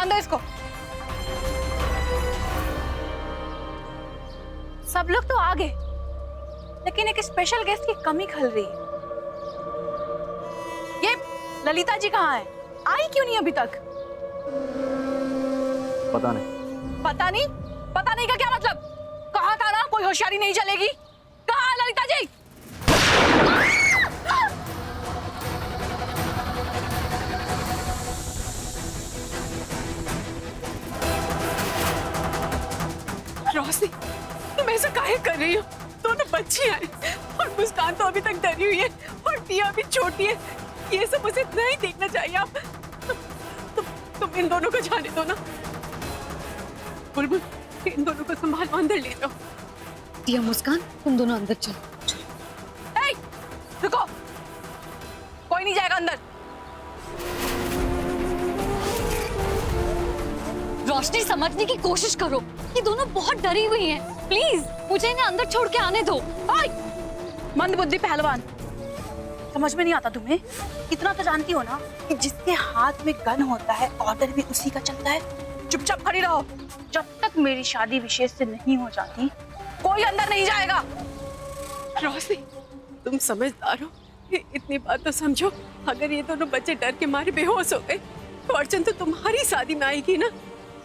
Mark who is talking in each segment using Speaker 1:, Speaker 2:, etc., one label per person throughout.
Speaker 1: जान दो इसको। सब लोग तो आ गए, लेकिन एक स्पेशल गेस्ट की कमी खल रही है। ये ललिता जी कहाँ है? आई क्यों नहीं अभी तक?
Speaker 2: पता नहीं।
Speaker 1: पता नहीं? पता नहीं का क्या मतलब? कहा था ना कोई होशियारी नहीं चलेगी। कहाँ है ललिता जी?
Speaker 3: रोशनी, तुम ऐसा काहे कर रही हो? दोनों बच्ची हैं और मुस्कान तो अभी तक डरी हुई है और पिया भी छोटी है। ये सब उसे नहीं देखना चाहिए। आप तुम इन दोनों को जाने दो ना। बुलबुल, इन दोनों को संभालो, अंदर ले जाओ।
Speaker 4: टिया, मुस्कान, तुम दोनों अंदर चलो।
Speaker 1: ए, रुको, कोई नहीं जाएगा अंदर।
Speaker 4: रोशनी, समझने की कोशिश करो, ये दोनों बहुत डरी हुई हैं। प्लीज मुझे इन्हें अंदर छोड़ के आने दो।
Speaker 1: मंदबुद्धि पहलवान, समझ में नहीं आता तुम्हें? इतना तो जानती हो ना कि जिसके हाथ में गन होता है ऑर्डर भी उसी का चलता है। चुपचाप खड़ी रहो। जब तक मेरी शादी विशेष से नहीं हो जाती कोई अंदर नहीं जाएगा।
Speaker 3: रोशनी, तुम समझदार हो, इतनी बात तो समझो। अगर ये दोनों बच्चे डर के मारे बेहोश हो गए तो अर्चन तो तुम्हारी शादी में आएगी ना।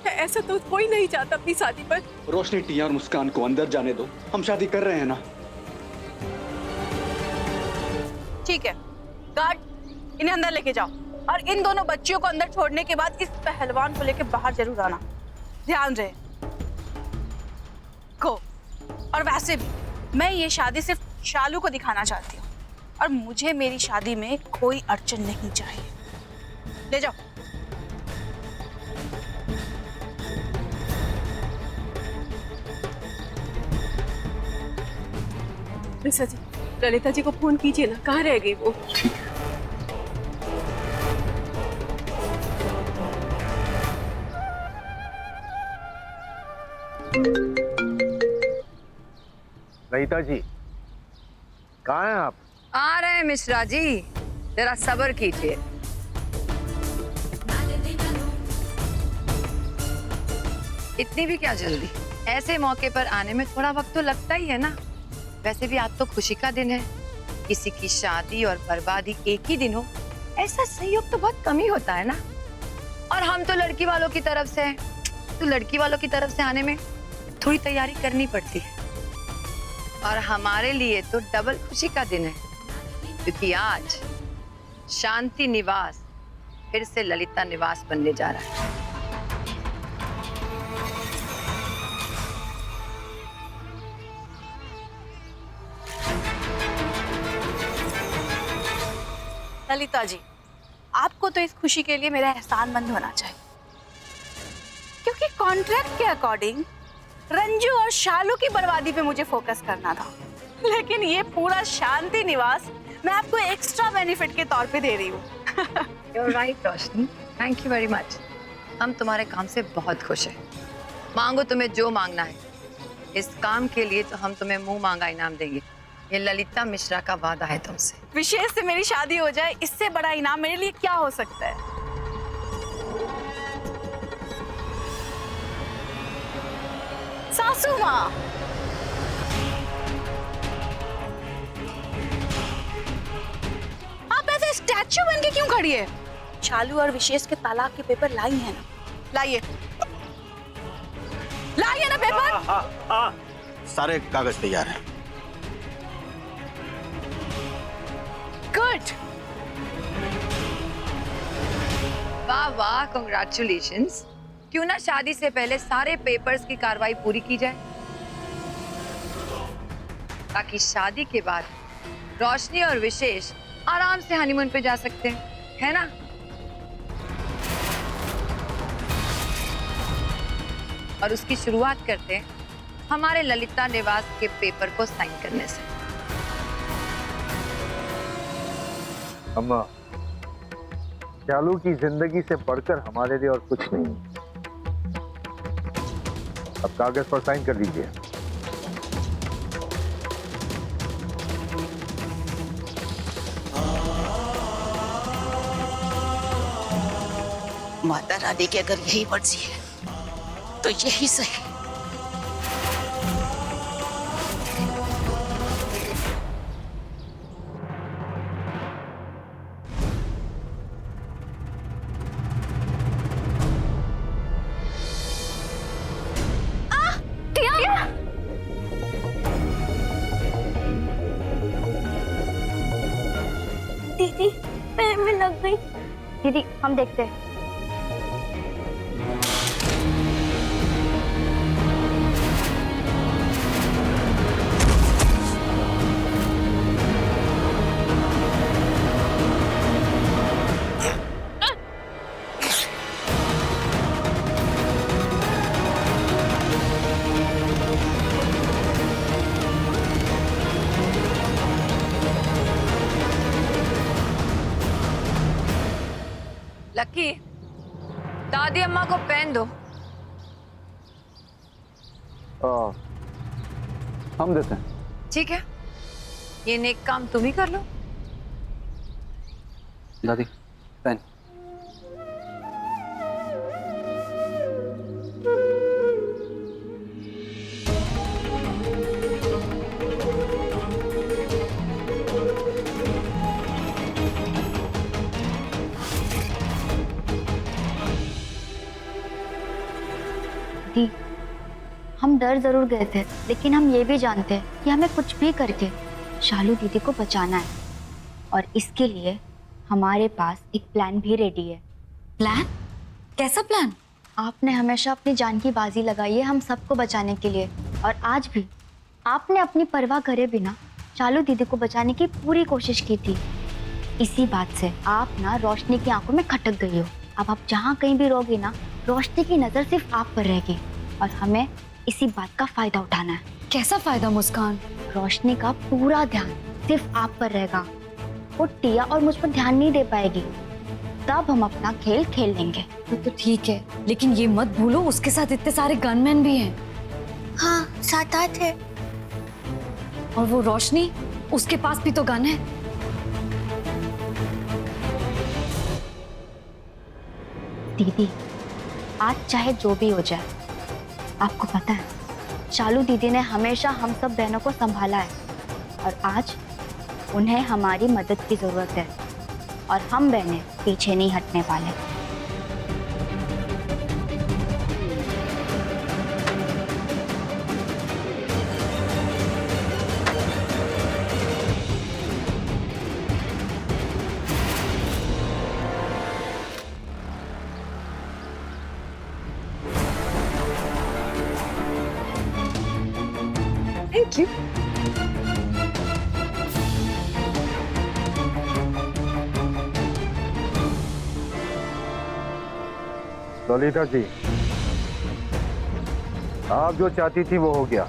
Speaker 3: ऐसा तो कोई नहीं चाहता अपनी शादी पर।
Speaker 2: रोशनी, टिया और मुस्कान को अंदर जाने दो, हम शादी कर रहे हैं ना।
Speaker 1: ठीक है, गार्ड, इन्हें अंदर लेके जाओ और इन दोनों बच्चियों को अंदर छोड़ने के बाद इस पहलवान को लेके बाहर जरूर आना। ध्यान रहे को। और वैसे भी मैं ये शादी सिर्फ शालू को दिखाना चाहती हूँ और मुझे मेरी शादी में कोई अड़चन नहीं चाहिए। ले जाओ।
Speaker 3: निशा जी, ललिता जी को फोन कीजिए ना, कहाँ रह गई वो?
Speaker 5: ललिता जी, कहाँ हैं आप?
Speaker 6: आ रहे हैं मिश्रा जी, जरा सब्र कीजिए। इतनी भी क्या जल्दी? ऐसे मौके पर आने में थोड़ा वक्त तो लगता ही है ना। वैसे भी आज तो खुशी का दिन है, किसी की शादी और बर्बादी एक ही दिन हो, ऐसा संयोग तो बहुत कम ही होता है ना। और हम तो लड़की वालों की तरफ से हैं, तो लड़की वालों की तरफ से आने में थोड़ी तैयारी करनी पड़ती है। और हमारे लिए तो डबल खुशी का दिन है, क्योंकि आज शांति निवास फिर से ललिता निवास बनने जा रहा है।
Speaker 1: ललिता जी, आपको तो इस खुशी के लिए मेरा एहसानमंद होना चाहिए, क्योंकि कॉन्ट्रैक्ट के अकॉर्डिंग रंजू और शालू की बर्बादी पे मुझे फोकस करना था, लेकिन ये पूरा शांति निवास मैं आपको एक्स्ट्रा बेनिफिट के तौर पे दे रही हूँ।
Speaker 6: You're right, Roshni, thank you very much. हम तुम्हारे काम से बहुत खुश हैं। मांगो तुम्हें जो मांगना है। इस काम के लिए तो हम तुम्हें मुंह मांगा इनाम देंगे। ये ललिता मिश्रा का वादा है तुमसे।
Speaker 1: विशेष से मेरी शादी हो जाए, इससे बड़ा इनाम मेरे लिए क्या हो सकता है? सासू माँ, आप ऐसे स्टैच्यू बन के क्यों खड़ी है? शालू और विशेष के तलाक के पेपर लाई है ना? लाइए, लाइए ना पेपर।
Speaker 2: सारे कागज तैयार हैं।
Speaker 1: गुड।
Speaker 6: वाह वाह, कांग्रेचुलेशंस। क्यों ना शादी से पहले सारे पेपर्स की कार्रवाई पूरी की जाए, ताकि शादी के बाद रोशनी और विशेष आराम से हनीमून पे जा सकते हैं, है ना? और उसकी शुरुआत करते हैं हमारे ललिता निवास के पेपर को साइन करने से।
Speaker 5: अम्मा, शालू की जिंदगी से बढ़कर हमारे लिए और कुछ नहीं। अब कागज पर साइन कर लीजिए।
Speaker 7: माता रानी की अगर यही मर्जी है तो यही सही।
Speaker 8: दीदी पैर में लग गई। दीदी हम देखते हैं।
Speaker 6: लकी, दादी अम्मा को पेन दो।
Speaker 2: हम देते हैं।
Speaker 6: ठीक है, ये नेक काम तुम ही कर लो।
Speaker 2: दादी पेन।
Speaker 8: दी, हम डर जरूर गए थे, लेकिन हम ये भी जानते हैं कि हमें कुछ भी करके शालू दीदी को बचाना है, और इसके लिए हमारे पास एक प्लान भी रेडी है।
Speaker 4: प्लान? कैसा प्लान?
Speaker 8: आपने हमेशा अपनी जान की बाजी लगाई है हम सबको बचाने के लिए, और आज भी आपने अपनी परवाह करे बिना शालू दीदी को बचाने की पूरी कोशिश की थी। इसी बात से आप ना रोशनी की आंखों में खटक गई हो। अब आप जहाँ कहीं भी रहोगे ना, रोशनी की नजर सिर्फ आप पर रहेगी, और हमें इसी बात का फायदा उठाना है।
Speaker 4: कैसा फायदा मुस्कान?
Speaker 8: रोशनी का पूरा ध्यान सिर्फ आप पर रहेगा। वो टिया और मुझ पर ध्यान नहीं दे पाएगी, तब हम अपना खेल खेल लेंगे।
Speaker 4: तो ठीक है, लेकिन ये मत भूलो उसके साथ इतने सारे गनमैन भी हैं।
Speaker 8: हाँ, 7-8 है।
Speaker 4: और वो रोशनी, उसके पास भी तो गन है।
Speaker 8: दीदी, आज चाहे जो भी हो जाए, आपको पता है शालू दीदी ने हमेशा हम सब बहनों को संभाला है, और आज उन्हें हमारी मदद की जरूरत है, और हम बहनें पीछे नहीं हटने वाले।
Speaker 3: Thank you.
Speaker 5: ललिता जी, आप जो चाहती थी वो हो गया।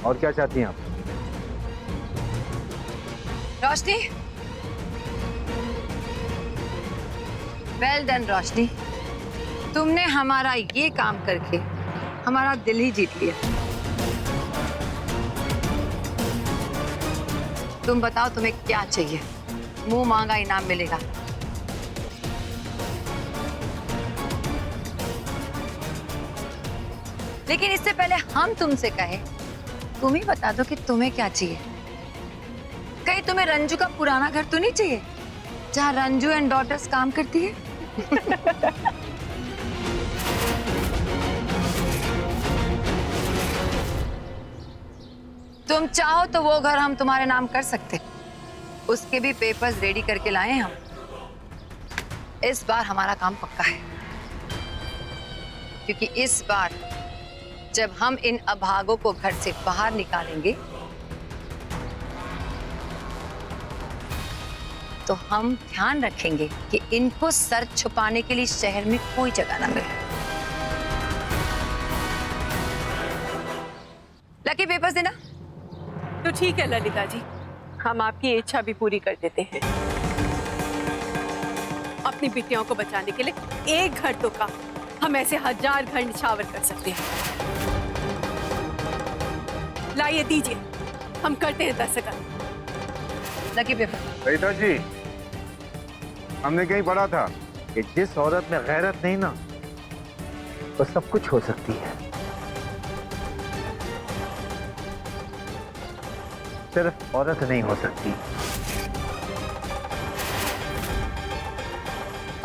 Speaker 5: और क्या चाहती हैं आप?
Speaker 6: रोशनी, वेल डन रोशनी, तुमने हमारा ये काम करके हमारा दिल ही जीत लिया। तुम बताओ तुम्हें क्या चाहिए? मुंह मांगा इनाम मिलेगा। लेकिन इससे पहले हम तुमसे कहे, तुम ही बता दो कि तुम्हें क्या चाहिए। कहीं तुम्हें रंजू का पुराना घर तो नहीं चाहिए जहां रंजू एंड डॉटर्स काम करती है? तुम चाहो तो वो घर हम तुम्हारे नाम कर सकते, उसके भी पेपर्स रेडी करके लाए हैं हम। इस बार हमारा काम पक्का है, क्योंकि इस बार जब हम इन अभागों को घर से बाहर निकालेंगे तो हम ध्यान रखेंगे कि इनको सर छुपाने के लिए शहर में कोई जगह ना मिले। लकी, पेपर्स देना।
Speaker 3: तो ठीक है ललिता जी, हम आपकी इच्छा भी पूरी कर देते हैं। अपनी बिटियाओं को बचाने के लिए एक घर तो का हम ऐसे 1000 घर निछावर कर सकते हैं। लाइए, दीजिए, हम करते हैं दस्तखत।
Speaker 6: Lucky paper.
Speaker 5: ललिता जी, हमने कहीं पढ़ा था कि जिस औरत में गैरत नहीं ना, वो सब कुछ हो सकती है। सिर्फ औरत नहीं हो सकती।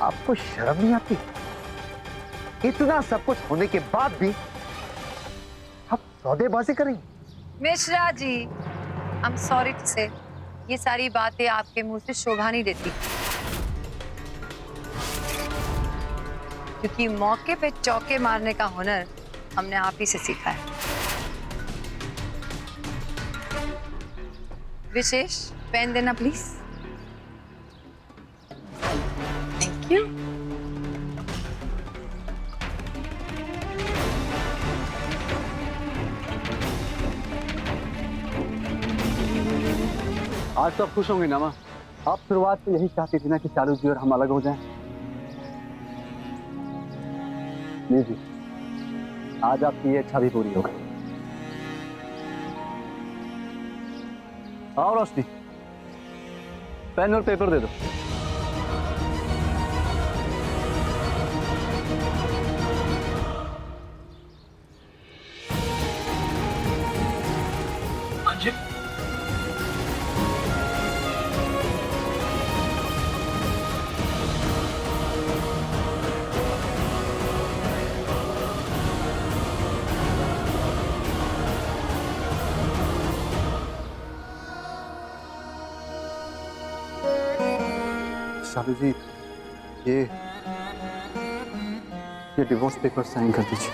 Speaker 5: आपको शर्म नहीं आती? इतना सब कुछ होने के बाद भी आप सौदेबाजी करेंगे?
Speaker 6: Mishra ji, I am sorry to से, ये सारी बातें आपके मुंह से शोभा नहीं देती, क्योंकि मौके पे चौके मारने का हुनर हमने आप ही से सीखा है। विशेष पेन देना प्लीज। Thank you.
Speaker 2: आज तो आप खुश होंगे ना माँ? आप शुरुआत से यही चाहती थी ना कि चालू जी और हम अलग हो जाएं। नहीं जी, आज आपकी ये इच्छा भी पूरी हो गई। आओ रोशनी, पेन और पेपर दे दो। शालू जी, ये डिवोर्स पेपर साइन कर दीजिए।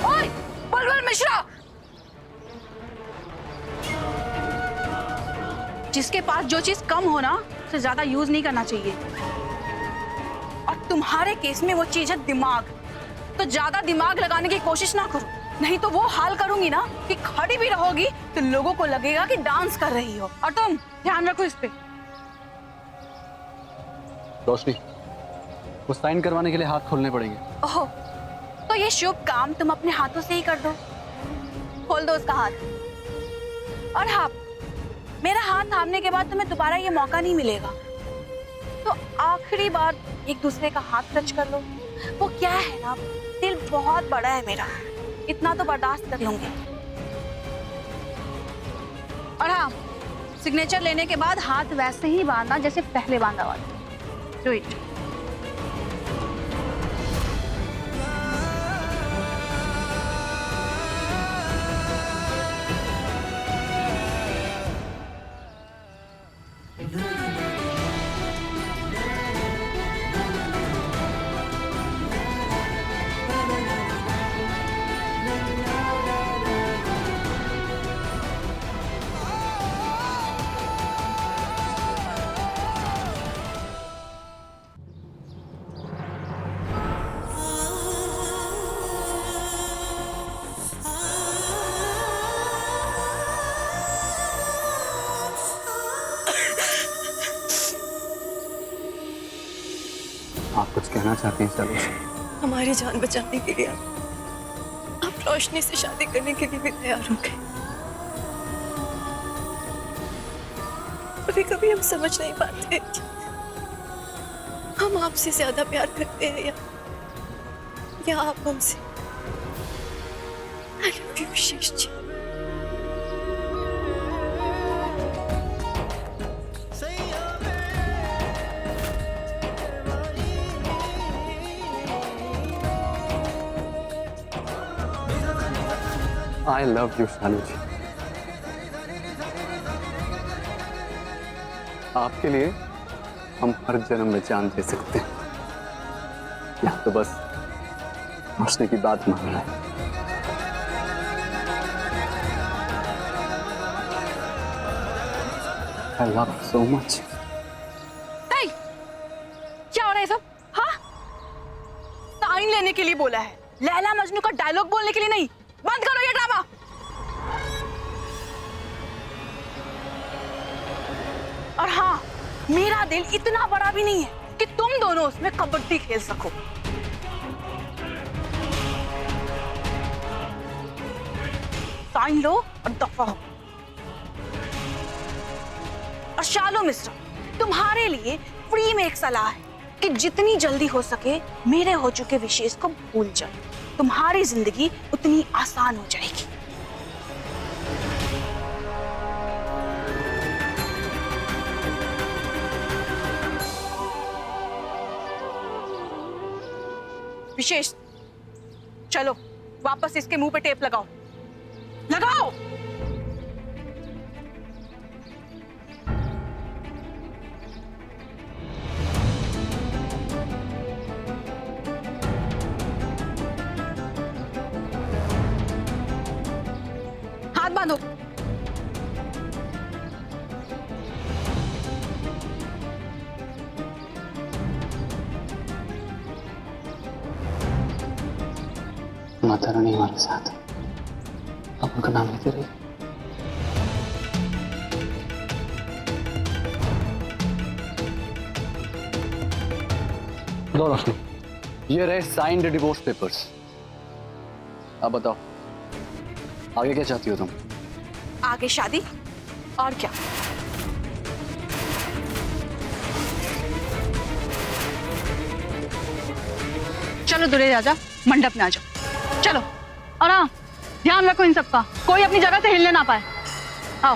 Speaker 1: ओए, बुलबुल मिश्रा, जिसके पास जो चीज कम हो ना, उसे ज्यादा यूज नहीं करना चाहिए। और तुम्हारे केस में वो चीज है दिमाग, तो ज्यादा दिमाग लगाने की कोशिश ना करो, नहीं तो वो हाल करूंगी ना कि खड़ी भी रहोगी तो लोगों को लगेगा कि डांस कर रही हो। और तुम ध्यान रखो इस पे।
Speaker 2: रोशनी, वो साइन करवाने के लिए हाथ खोलने पड़ेंगे।
Speaker 1: ओह, तो ये शुभ काम तुम अपने हाथों से ही कर दो। खोल दो उसका हाथ। और हाँ, मेरा हाथ थामने के बाद तुम्हें दोबारा ये मौका नहीं मिलेगा, तो आखिरी बार एक दूसरे का हाथ टच कर लो। वो क्या है ना, दिल बहुत बड़ा है मेरा, इतना तो बर्दाश्त कर लूंगी। और हाँ, सिग्नेचर लेने के बाद हाथ वैसे ही बांधना जैसे पहले बांधा हुआ था। Do it.
Speaker 2: आप कुछ कहना चाहती हैं शालू जी?
Speaker 3: हमारी जान बचाने के लिए आप रोशनी से शादी करने के लिए भी तैयार हो गए। कभी कभी हम समझ नहीं पाते कि हम आपसे ज्यादा प्यार करते हैं या आप हमसे। I love you Vishesh ji.
Speaker 2: I love you, Shalu ji. आपके लिए हम हर जन्म में जान दे सकते हैं, या तो बस रोशनी की बात मानना है। I love you so much.
Speaker 1: नहीं, क्या हो रहा है सब? हाँ, साइन लेने के लिए बोला है, लैला मजनू का डायलॉग बोलने के लिए नहीं। बंद करो ये ड्रामा। और हाँ, मेरा दिल इतना बड़ा भी नहीं है कि तुम दोनों उसमें कबड्डी खेल सको। साइन लो और दफा हो। और शालू मिश्रा, तुम्हारे लिए फ्री में एक सलाह है कि जितनी जल्दी हो सके मेरे हो चुके विशेष को भूल जाओ, तुम्हारी जिंदगी उतनी आसान हो जाएगी। विशेष, चलो वापस इसके मुंह पे टेप लगाओ, लगाओ। हाथ बांधो।
Speaker 2: माता रानी हमारे साथ, अब उनका नाम लेते रहिए। लो रोशनी, ये रहे साइंड डिवोर्स पेपर्स। अब बताओ आगे क्या चाहती हो तुम?
Speaker 1: आगे शादी और क्या। चलो दुल्हे राजा, मंडप में आ जाओ। चलो, और हाँ, ध्यान रखो इन सबका, कोई अपनी जगह से हिलने ना पाए। आओ।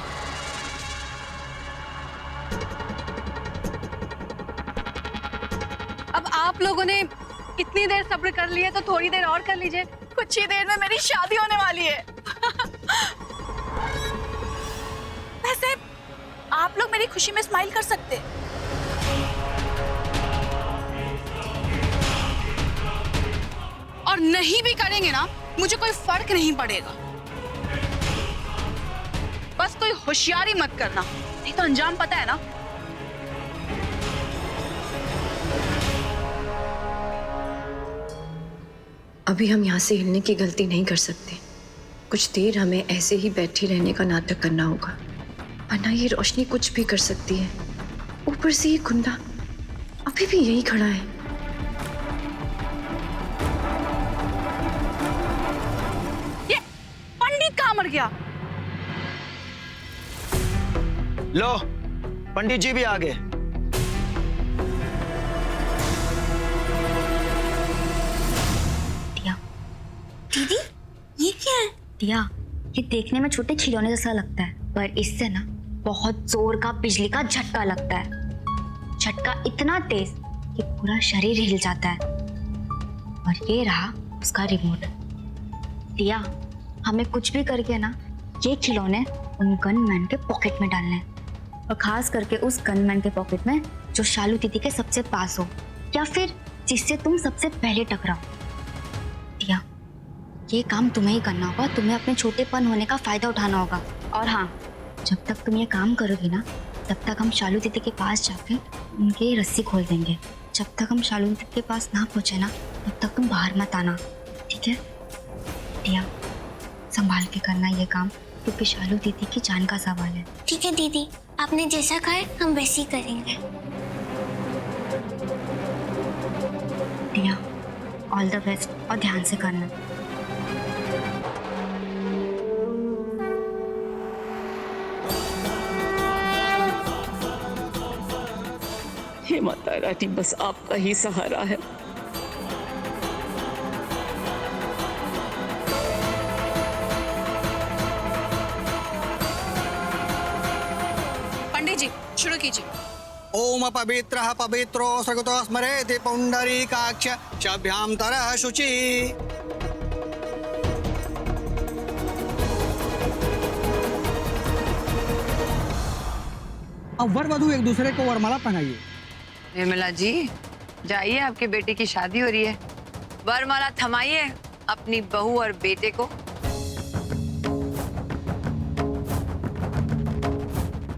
Speaker 1: अब आप लोगों ने इतनी देर सब्र कर लिया तो थोड़ी देर और कर लीजिए, कुछ ही देर में मेरी शादी होने वाली है। वैसे आप लोग मेरी खुशी में स्माइल कर सकते हैं। और नहीं भी करेंगे ना, मुझे कोई फर्क नहीं पड़ेगा। बस कोई होशियारी मत करना, नहीं तो अंजाम पता है ना।
Speaker 9: अभी हम यहाँ से हिलने की गलती नहीं कर सकते। कुछ देर हमें ऐसे ही बैठी रहने का नाटक करना होगा, वरना ये रोशनी कुछ भी कर सकती है। ऊपर से ये गुंडा अभी भी यही खड़ा है।
Speaker 1: ये पंडित कहाँ मर गया?
Speaker 10: लो, पंडित जी भी आ गए।
Speaker 8: दीदी, ये क्या है? दिया, ये देखने में छोटे खिलौने जैसा लगता है, पर इससे ना बहुत जोर का बिजली का झटका लगता है। झटका इतना तेज कि पूरा शरीर हिल जाता है। और ये रहा उसका रिमोट। दिया, हमें कुछ भी करके ना ये खिलौने उन गनमैन के पॉकेट में डालने हैं, और खास करके उस गनमैन के पॉकेट में जो शालू दीदी के सबसे पास हो, या फिर जिससे तुम सबसे पहले टकराओ। दिया, ये काम तुम्हें ही करना होगा, तुम्हें अपने छोटेपन होने का फायदा उठाना होगा। और हाँ, जब तक तुम ये काम करोगी ना, तब तक हम शालू दीदी के पास जाके उनकी रस्सी खोल देंगे। जब तक हम शालू दीदी के पास ना पहुंचे ना, तब तक तुम बाहर मत आना, ठीक है? दिया, संभाल के करना ये काम, क्योंकि शालू दीदी की जान का सवाल है।
Speaker 11: ठीक है दीदी, आपने जैसा कहा है हम वैसे ही करेंगे।
Speaker 8: दिया, ऑल द बेस्ट, और ध्यान से करना।
Speaker 3: हे माता रानी, बस आपका ही सहारा है।
Speaker 1: पंडित जी शुरू कीजिए।
Speaker 10: ओम पवित्रः पवित्रो सृगतो स्मरेति पुंडरीकाक्ष शभ्यान्तरः शुचि।
Speaker 12: अब वर वधू एक दूसरे को वरमाला पहनाइए।
Speaker 6: निर्मला जी, जाइए, आपकी बेटी की शादी हो रही है, वरमाला थमाइए अपनी बहू और बेटे को।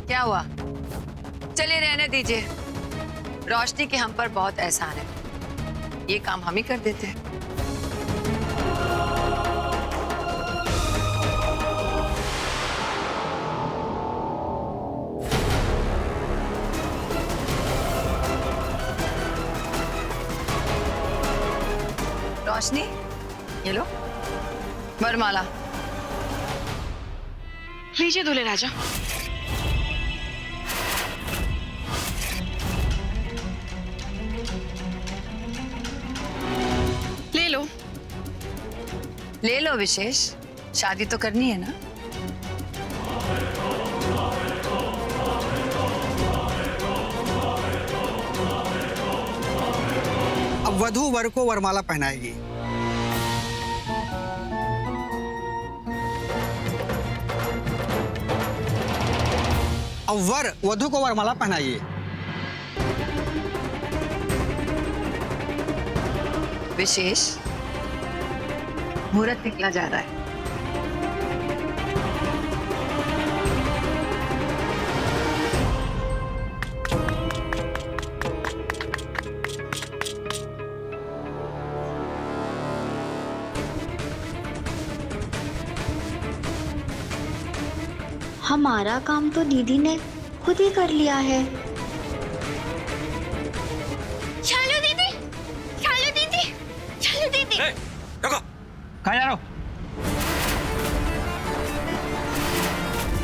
Speaker 6: क्या हुआ? चलिए रहने दीजिए, रोशनी के हम पर बहुत एहसान है, ये काम हम ही कर देते हैं। रोशनी, ये लो वरमाला।
Speaker 1: लीजिए दूल्हे राजा।
Speaker 6: ले लो विशेष, शादी तो करनी है ना।
Speaker 12: अब वधू वर को वरमाला पहनाएगी। अब वर वधू को वरमाला पहनाइए।
Speaker 6: विशेष, मुहूर्त निकला जा रहा है।
Speaker 8: हमारा काम तो दीदी ने खुद ही कर लिया है।
Speaker 11: शालू दीदी, शालू दीदी, शालू दीदी।
Speaker 10: रुको, कहाँ जा रहे हो?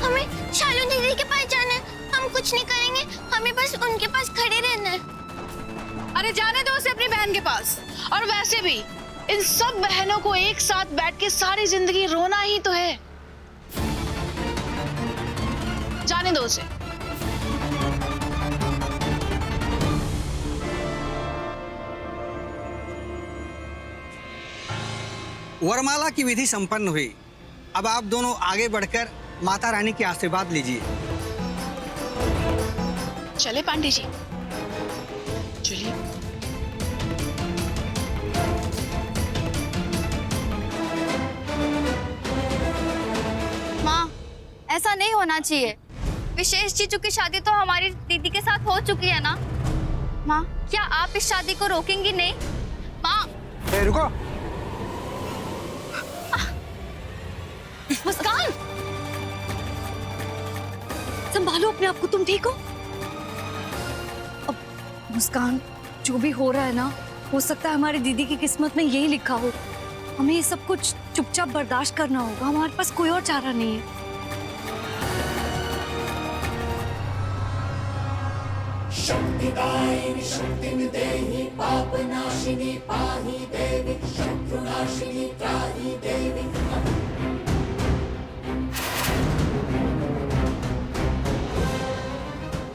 Speaker 11: हमें शालू दीदी के पास जाना है। हम कुछ नहीं करेंगे, हमें बस उनके पास खड़े रहना है।
Speaker 1: अरे जाने दो उसे अपनी बहन के पास। और वैसे भी इन सब बहनों को एक साथ बैठ के सारी जिंदगी रोना ही तो है। जाने दो उसे।
Speaker 12: वरमाला की विधि संपन्न हुई। अब आप दोनों आगे बढ़कर माता रानी के आशीर्वाद लीजिए।
Speaker 1: चले पांडे जी, चलिए।
Speaker 8: माँ, ऐसा नहीं होना चाहिए। विशेष जीजू की शादी तो हमारी दीदी के साथ हो चुकी है ना। माँ, क्या आप इस शादी को रोकेंगी नहीं? माँ।
Speaker 5: रुको।
Speaker 4: मुस्कान, संभालो अपने आप को, तुम ठीक हो? अब मुस्कान, जो भी हो रहा है ना, हो सकता है हमारी दीदी की किस्मत में यही लिखा हो। हमें ये सब कुछ चुपचाप बर्दाश्त करना होगा। हमारे पास कोई और चारा नहीं है।
Speaker 13: शक्तिदायिनी शक्तिर्देहि पापनाशिनी पाहि देवी शत्रुनाशिनी त्राहि देवी।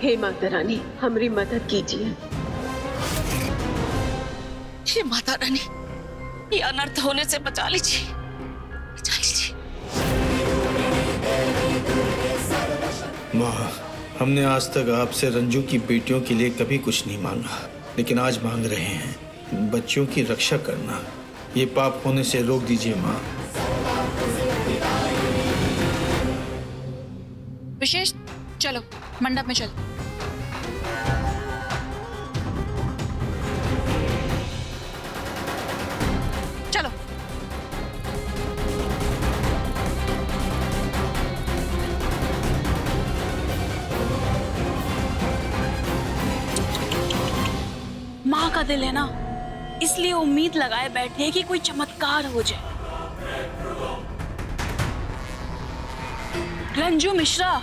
Speaker 3: हे माता रानी, हमारी मदद कीजिए।
Speaker 7: हे माता रानी, ये अनर्थ होने से बचा लीजिए, बचा लीजिए।
Speaker 14: माँ, हमने आज तक आपसे रंजू की बेटियों के लिए कभी कुछ नहीं मांगा, लेकिन आज मांग रहे हैं। बच्चियों की रक्षा करना, ये पाप होने से रोक दीजिए माँ।
Speaker 1: विशेष, चलो मंडप में चलो। चलो। माँ का दिल है ना, इसलिए उम्मीद लगाए बैठे हैं कि कोई चमत्कार हो जाए। रंजू मिश्रा,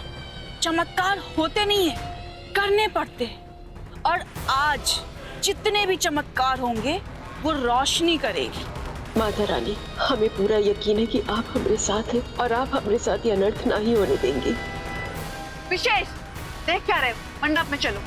Speaker 1: चमत्कार होते नहीं है, करने पड़ते हैं। और आज जितने भी चमत्कार होंगे वो रोशनी करेगी।
Speaker 3: माता रानी, हमें पूरा यकीन है कि आप हमारे साथ हैं और आप हमारे साथ ये अनर्थ ना ही होने देंगी।
Speaker 1: विशेष, देख क्या रहे हो, मंडप में चलो।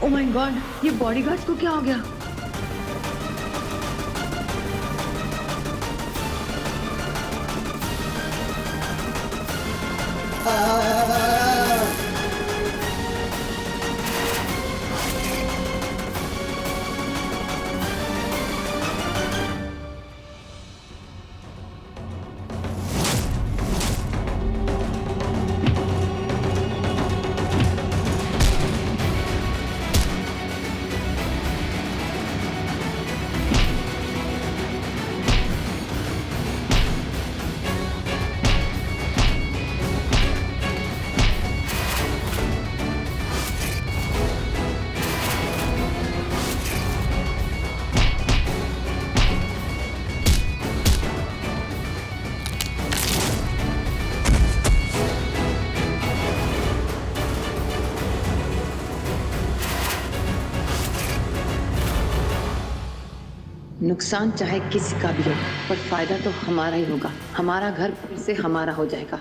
Speaker 9: ओह माय गॉड, ये बॉडीगार्ड्स को क्या हो गया? नुकसान चाहे किसी का भी हो, पर फायदा तो हमारा ही होगा। हमारा घर फिर से हमारा हो जाएगा।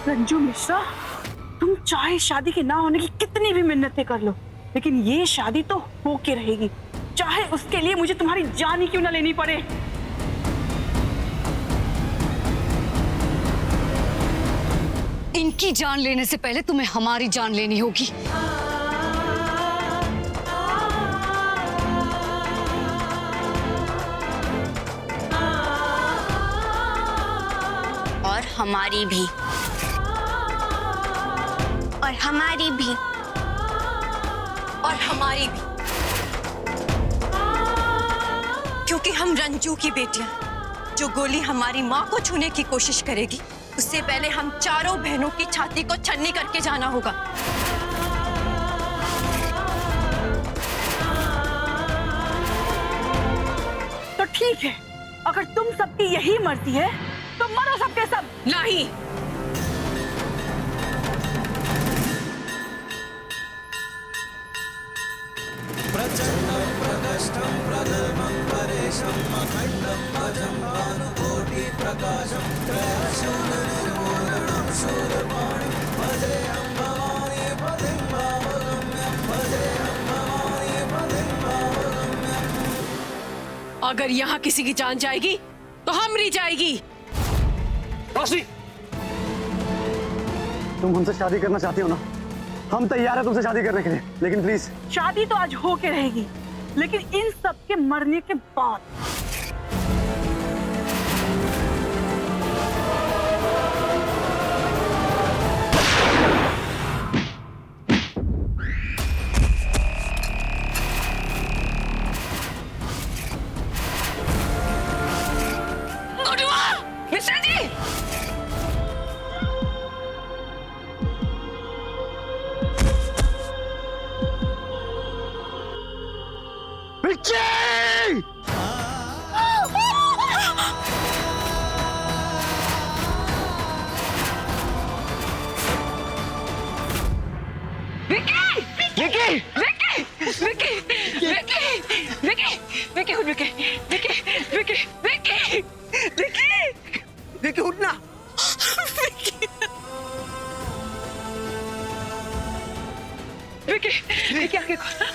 Speaker 3: रंजू मिश्रा, तुम चाहे शादी के ना होने की कितनी भी मिन्नतें कर लो, लेकिन ये शादी तो होके रहेगी, चाहे उसके लिए मुझे तुम्हारी जान ही क्यों ना लेनी पड़े।
Speaker 4: इनकी जान लेने से पहले तुम्हें हमारी जान लेनी होगी।
Speaker 11: और हमारी भी, और हमारी भी,
Speaker 15: और हमारी भी, क्योंकि हम रंजू की बेटियां। जो गोली हमारी माँ को छूने की कोशिश करेगी, उससे पहले हम चारों बहनों की छाती को छन्नी करके जाना होगा।
Speaker 3: तो ठीक है, अगर तुम सबकी यही मर्जी है तो मरो सबके सब।
Speaker 15: नहीं, अगर यहाँ किसी की जान जाएगी तो हमारी जाएगी।
Speaker 2: रोशनी, तुम हमसे शादी करना चाहती हो ना? हम तैयार हैं तुमसे शादी करने के लिए, लेकिन प्लीज।
Speaker 3: शादी तो आज हो के रहेगी, लेकिन इन सब के मरने के बाद।
Speaker 15: मिश्रा जी,
Speaker 12: विकी उठना।
Speaker 15: विकी आके खोल,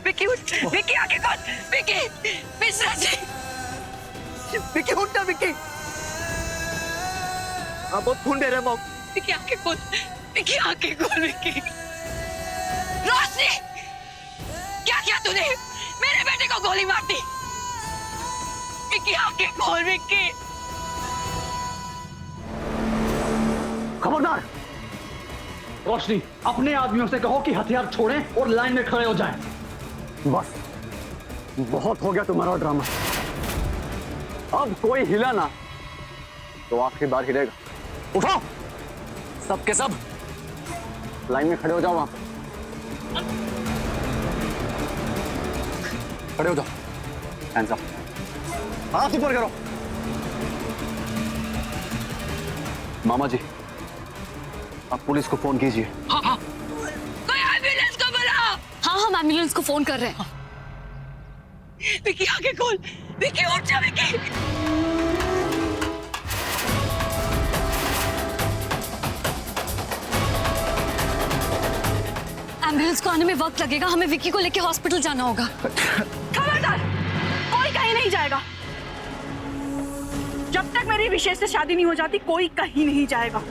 Speaker 15: विकी उठ, विकी आके खोल, विकी, मिश्रा जी,
Speaker 12: विकी उठना। विकी आप बहुत खून दे रहे मॉम।
Speaker 15: विकी आके खोल, विकी आके खोल, विकी। रोशनी, क्या किया तूने? मेरे बेटे को गोली मार दी। विकी आके खोल, विकी।
Speaker 2: खबरदार! रोशनी, अपने आदमियों से कहो कि हथियार छोड़ें और लाइन में खड़े हो जाएं। बस, बहुत हो गया तुम्हारा ड्रामा। अब कोई हिला ना तो आखिरी बार हिलेगा। उठो, सब के सब लाइन में खड़े हो जाओ। वहां खड़े हो जाओ। हैंड्स अप, हाथ ऊपर करो। मामा जी, आप पुलिस को फोन कीजिए।
Speaker 15: हाँ हाँ, कोई एम्बुलेंस को बुलाओ।
Speaker 4: हाँ, हम एम्बुलेंस को फोन कर रहे हैं।
Speaker 15: विकी आगे खोल, विकी उठ जा, विकी।
Speaker 4: एम्बुलेंस को आने में वक्त लगेगा, हमें विक्की को लेके हॉस्पिटल जाना होगा।
Speaker 1: खबरदार, कोई कहीं नहीं जाएगा। जब तक मेरी विशेष से शादी नहीं हो जाती कोई कहीं नहीं जाएगा।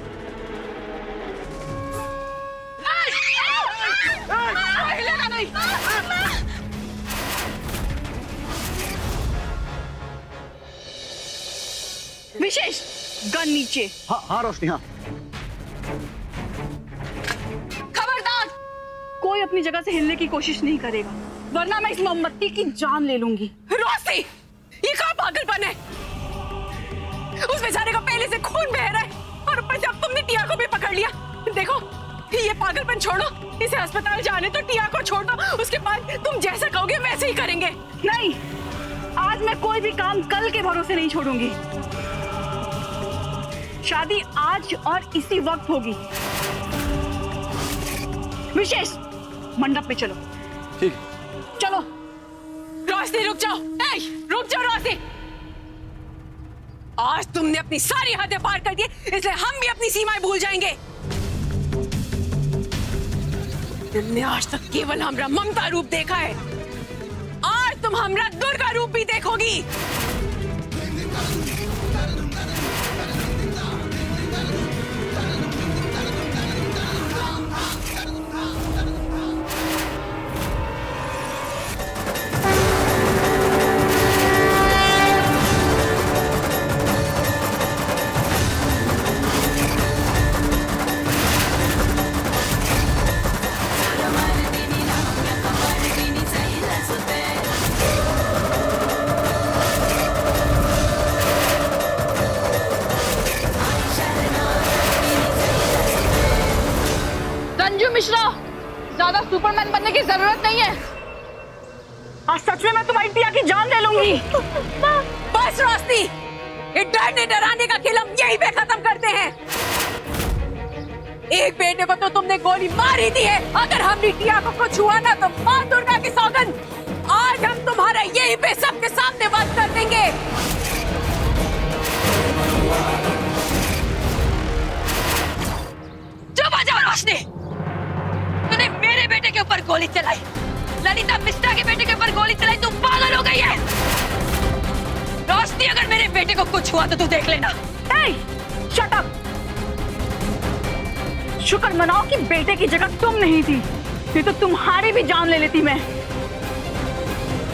Speaker 1: नहीं। विशेष, गन नीचे।
Speaker 2: हाँ हाँ रोशनी, हाँ।
Speaker 1: खबरदार, कोई अपनी जगह से हिलने की कोशिश नहीं करेगा, वरना मैं इस मोमबत्ती की जान ले लूंगी।
Speaker 3: रोशनी, ये कहाँ पागलपन है? उस बेचारे का पहले से खून बह रहा है और ऊपर से अब तुमने टिया को भी पकड़ लिया। देखो, ये पागलपन छोड़ो, इसे अस्पताल जाने तो टिया को छोड़ दो, उसके बाद तुम जैसा कहोगे वैसे ही करेंगे।
Speaker 1: नहीं, आज मैं कोई भी काम कल के भरोसे नहीं छोड़ूंगी। शादी आज और इसी वक्त होगी। विशेष, मंडप में चलो।
Speaker 2: ठीक।
Speaker 1: चलो।
Speaker 3: रोशनी रुक जाओ, रुक जाओ रोशनी। आज तुमने अपनी सारी हदें पार कर दी, इसलिए हम भी अपनी सीमाएं भूल जाएंगे। तुमने आज तक केवल हमरा ममता रूप देखा है, आज तुम हमरा दुर्गा रूप भी देखोगी।
Speaker 1: रंजू मिश्रा, ज्यादा सुपरमैन बनने की जरूरत नहीं है। आज सच में मैं तुम्हारी टिया की जान ले लूंगी।
Speaker 3: बस रोशनी, ये डरने डराने का खेल हम यहीं पे खत्म करते हैं। एक बेटे को तो तुमने गोली मार ही दी है, अगर हमने टिया को कुछ हुआ ना तो मां दुर्गा की सौगंध, आज हम तुम्हारा यहीं पे सबके सामने बात कर देंगे। चुप हो जाओ रोशनी, तूने मेरे बेटे के ऊपर गोली चलाई, ललिता मिश्रा के बेटे के ऊपर गोली चलाई, तू पागल हो गई है। रोशनी, अगर मेरे बेटे को कुछ हुआ तो तू देख लेना।
Speaker 1: Shut up. शुक्र मनाओ कि बेटे की जगह तुम नहीं थी, नहीं तो तुम्हारी भी जान ले लेती मैं।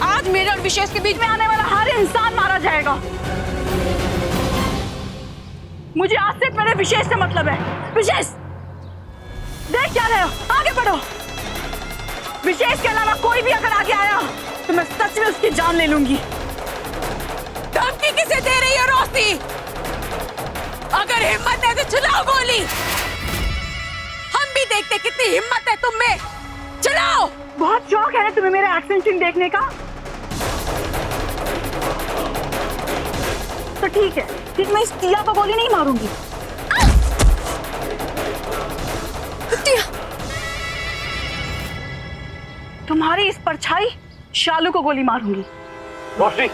Speaker 1: आज मेरे और विशेष के बीच में आने वाला हर इंसान मारा जाएगा। मुझे आज सिर्फ मेरे विशेष से मतलब है। विशेष, देख क्या रहे हो, आगे बढ़ो। विशेष के अलावा कोई भी अगर आगे आया तो मैं सच में उसकी जान ले लूंगी।
Speaker 3: धमकी किसे दे रही है रोशनी? अगर हिम्मत है तो चलाओ गोली, हम भी देखते कितनी हिम्मत है तुम में। चलाओ।
Speaker 1: बहुत शौक है ना तुम्हें मेरा एक्शन सीन देखने का? तो ठीक है, फिर मैं इस टिया को गोली नहीं मारूंगी। टिया, तुम्हारी इस परछाई शालू को गोली मारूंगी।
Speaker 2: रोशनी,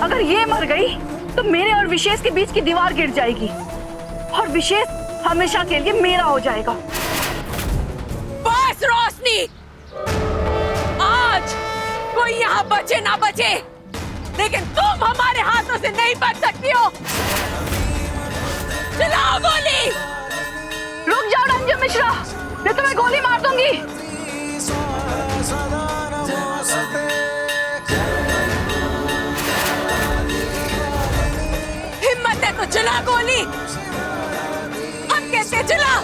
Speaker 1: अगर ये मर गई तो मेरे और विशेष के बीच की दीवार गिर जाएगी और विशेष हमेशा के लिए मेरा हो जाएगा।
Speaker 3: बस रोशनी, आज कोई यहाँ बचे ना बचे, लेकिन तुम हमारे हाथों से नहीं बच सकती हो। चलाओ गोली।
Speaker 1: रुक जाओ रंजू मिश्रा, मैं तुम्हें गोली मार दूंगी।
Speaker 3: हिम्मत है तो चला गोली, हम कहते चला।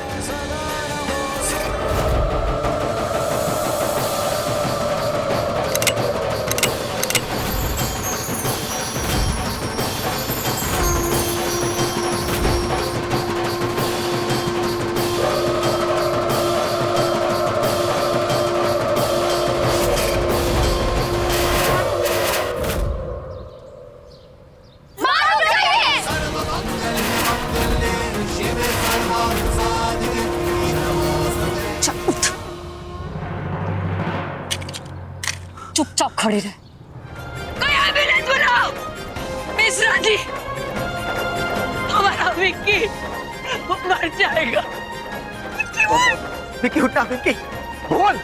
Speaker 4: चुपचाप खड़े रहे।
Speaker 3: कोई एम्बुलेंस बुलाओ। मिश्रा जी,
Speaker 15: मर जाएगा।
Speaker 5: विक्की उठना, विक्की भुवन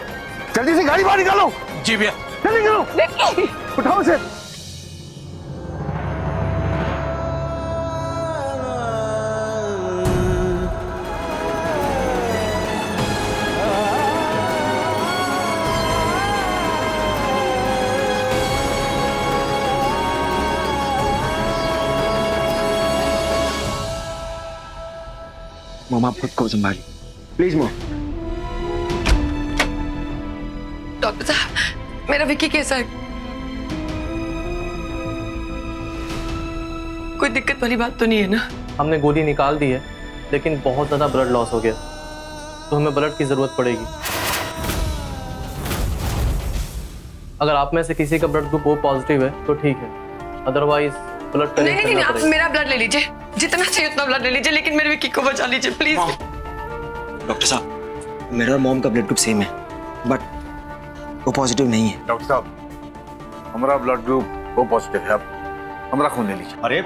Speaker 5: जल्दी से गाड़ी बाहर निकालो।
Speaker 14: जी भैया।
Speaker 5: जल्दी करो,
Speaker 15: विक्की
Speaker 5: उठाओ उसे।
Speaker 10: मॉम आप खुद को संभालिए प्लीज मॉम।
Speaker 6: डॉक्टर साहब मेरा विक्की कैसा है? कोई दिक्कत वाली बात तो नहीं है ना?
Speaker 16: हमने गोली निकाल दी है लेकिन बहुत ज़्यादा ब्लड लॉस हो गया, तो हमें ब्लड की ज़रूरत पड़ेगी। अगर आप में से किसी का ब्लड ग्रुप O पॉजिटिव है तो ठीक है, अदरवाइज ब्लड का
Speaker 6: नहीं, आप मेरा ब्लड ले लीजिए, जितना चाहिए उतना ब्लड ले लीजिए, लेकिन मेरे विक्की को बचा लीजिए प्लीज।
Speaker 10: डॉक्टर साहब मेरा और मॉम का ब्लड ग्रुप सेम है बट वो पॉजिटिव नहीं है।
Speaker 17: डॉक्टर साहब हमारा ब्लड ग्रुप O पॉजिटिव है, आप हमारा खून ले लीजिए।
Speaker 18: अरे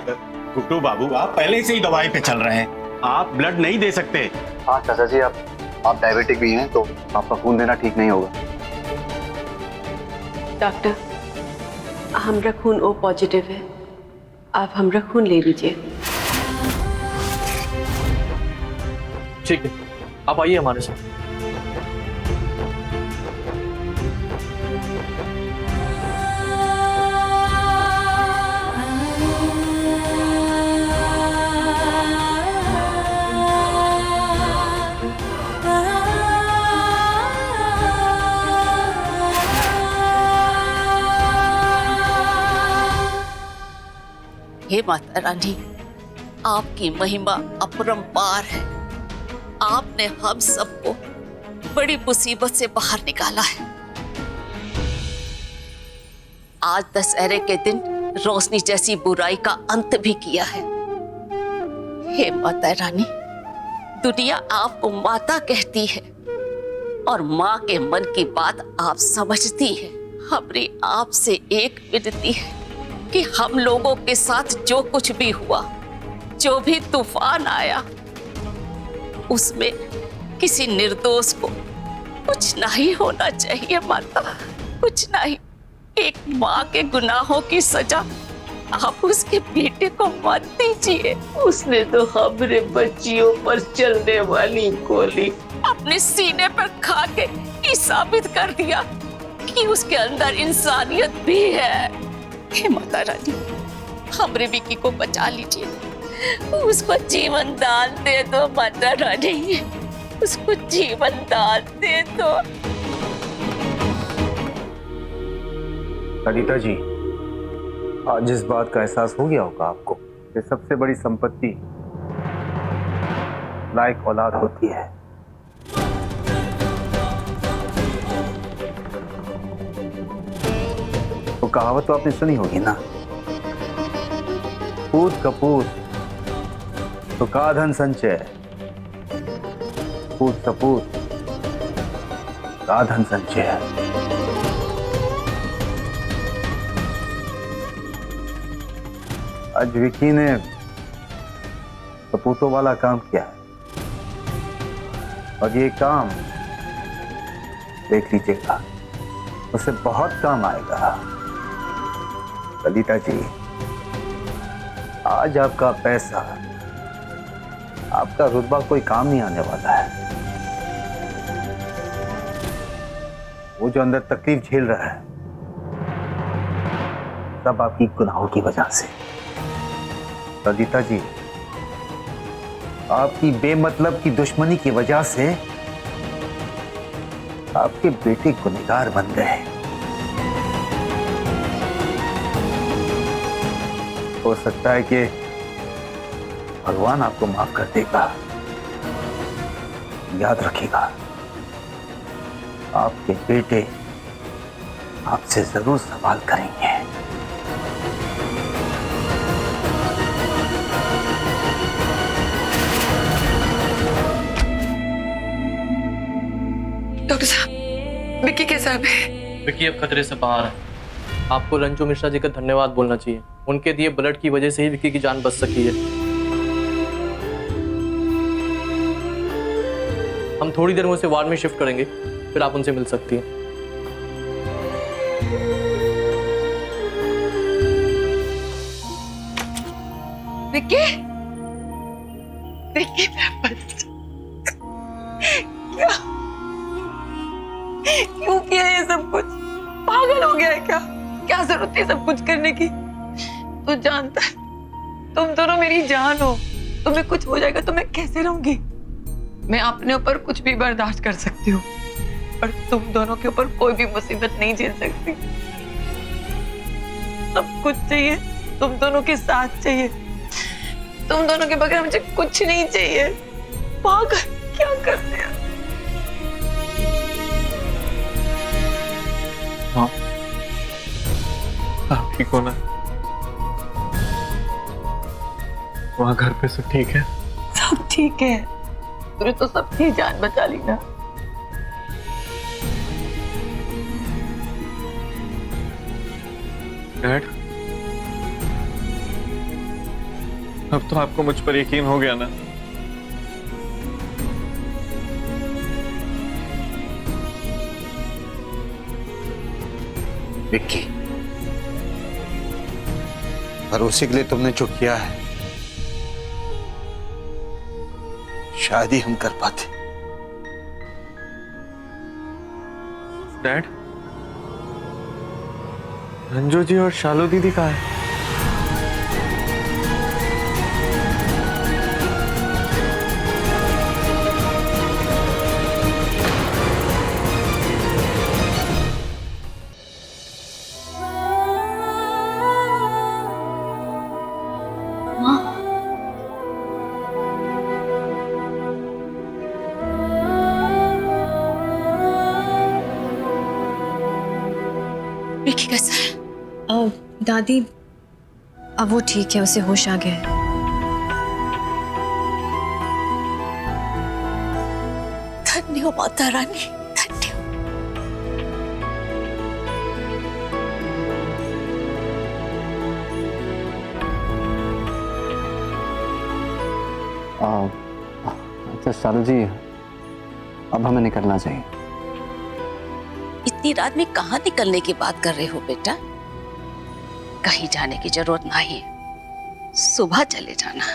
Speaker 18: गुड्डू बाबू आप पहले से ही दवाई पे चल रहे हैं, आप ब्लड नहीं दे सकते।
Speaker 5: हाँ चाचा जी, आप डायबिटिक भी हैं तो आपका खून देना ठीक नहीं होगा।
Speaker 19: डॉक्टर हमारा खून O पॉजिटिव है, आप हमारा खून ले लीजिए।
Speaker 16: ठीक है, आप आइए हमारे साथ।
Speaker 7: हे माता रानी, आपकी महिमा अपरंपार है। आपने हम सबको बड़ी मुसीबत से बाहर निकाला है। आज दशहरे के दिन रोशनी जैसी बुराई का अंत भी किया है। हे माता रानी, दुनिया आपको माता कहती है और माँ के मन की बात आप समझती है। हमारी आपसे एक विनती है कि हम लोगों के साथ जो कुछ भी हुआ, जो भी तूफान आया, उसमें किसी निर्दोष को कुछ नहीं होना चाहिए माता, कुछ नहीं। एक माँ के गुनाहों की सजा आप उसके बेटे को मत दीजिए। उसने तो हमारे बच्चियों पर चलने वाली गोली अपने सीने पर खा के ये साबित कर दिया कि उसके अंदर इंसानियत भी है। हे माता रानी, हमारे विक्की को बचा लीजिए, उसको जीवन दान दे दो माता रानी, उसको जीवन दान दे दो।
Speaker 5: ललिता जी, आज इस बात का एहसास हो गया होगा आपको कि सबसे बड़ी संपत्ति लायक औलाद होती है। वो कहावत तो आपने सुनी होगी ना, पूत कपूत तो का धन संचय, पूत कपूत का धन संचय। आज विक्की ने सपूतों वाला काम किया है और ये काम देख लीजिएगा, उसे बहुत काम आएगा। ललिता जी, आज आपका पैसा, आपका रुतबा कोई काम नहीं आने वाला है। वो जो अंदर तकलीफ झेल रहा है सब आपकी गुनाहों की वजह से। ललिता जी, आपकी बेमतलब की दुश्मनी की वजह से आपके बेटे गुनहगार बन गए। हो सकता है कि भगवान आपको माफ कर देगा। याद रखिएगा, आपके बेटे आपसे जरूर सवाल करेंगे।
Speaker 6: डॉक्टर साहब, विक्की कैसा है?
Speaker 16: विक्की अब खतरे से बाहर है। आपको रंजू मिश्रा जी का धन्यवाद बोलना चाहिए, उनके दिए ब्लड की वजह से ही विक्की की जान बच सकी है। हम थोड़ी देर में उसे वार्ड में शिफ्ट करेंगे, फिर आप उनसे मिल सकती हैं।
Speaker 6: विक्की, विक्की क्या क्यों किया ये सब कुछ? पागल हो गया है क्या? क्या जरूरत थी सब कुछ करने की? तू जानता है तुम दोनों मेरी जान हो, तुम्हें कुछ हो जाएगा तो मैं कैसे रहूंगी? मैं अपने ऊपर कुछ भी बर्दाश्त कर सकती हूँ, पर तुम दोनों के ऊपर कोई भी मुसीबत नहीं झेल सकती। सब कुछ चाहिए, तुम दोनों के साथ चाहिए, तुम दोनों के बगैर मुझे कुछ नहीं चाहिए। पागल क्या करते हैं?
Speaker 20: हाँ, आप ठीक हो ना? वहाँ घर पे सब ठीक है?
Speaker 6: सब ठीक है, तूने तो सबकी जान बचा ली ना।
Speaker 20: डैड, अब तो आपको मुझ पर यकीन हो गया ना?
Speaker 21: विक्की, और उसी के लिए तुमने जो किया है, शायद ही हम कर पाते।
Speaker 20: डैड, रंजू जी और शालू दीदी कहाँ है?
Speaker 7: विक्की कैसा है?
Speaker 9: दादी, अब वो ठीक है, उसे होश आ गया है।
Speaker 7: धन्य हो माता रानी, धन्य
Speaker 2: हो। अच्छा शालू जी, अब हमें निकलना चाहिए।
Speaker 7: इतनी रात में कहाँ निकलने की बात कर रहे हो बेटा? कहीं जाने की जरूरत नहीं, सुबह चले जाना।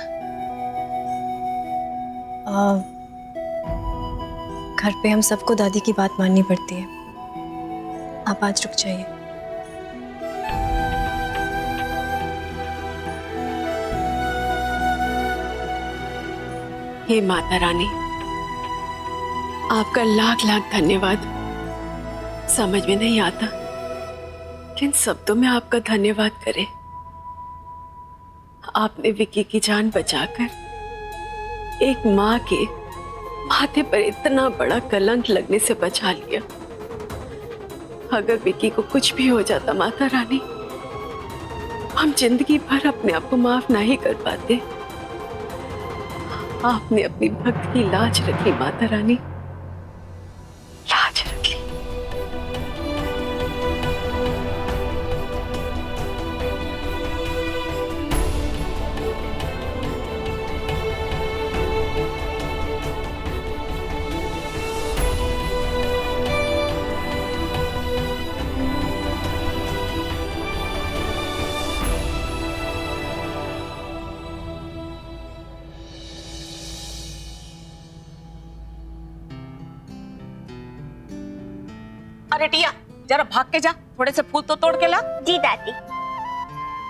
Speaker 9: घर पे हम सबको दादी की बात माननी पड़ती है। आप आज रुक जाइए।
Speaker 19: हे माता रानी, आपका लाख लाख धन्यवाद। समझ में नहीं आता किन शब्दों में आपका धन्यवाद करें। आपने विक्की की जान बचाकर एक माँ के माथे पर इतना बड़ा कलंक लगने से बचा लिया। अगर विक्की को कुछ भी हो जाता माता रानी, हम जिंदगी भर अपने आप को माफ नहीं कर पाते। आपने अपनी भक्त की लाज रखी माता रानी, लाज रखी।
Speaker 7: अरे टिया, जरा भाग के जा, थोड़े से फूल तो तोड़ के ला।
Speaker 11: जी दादी।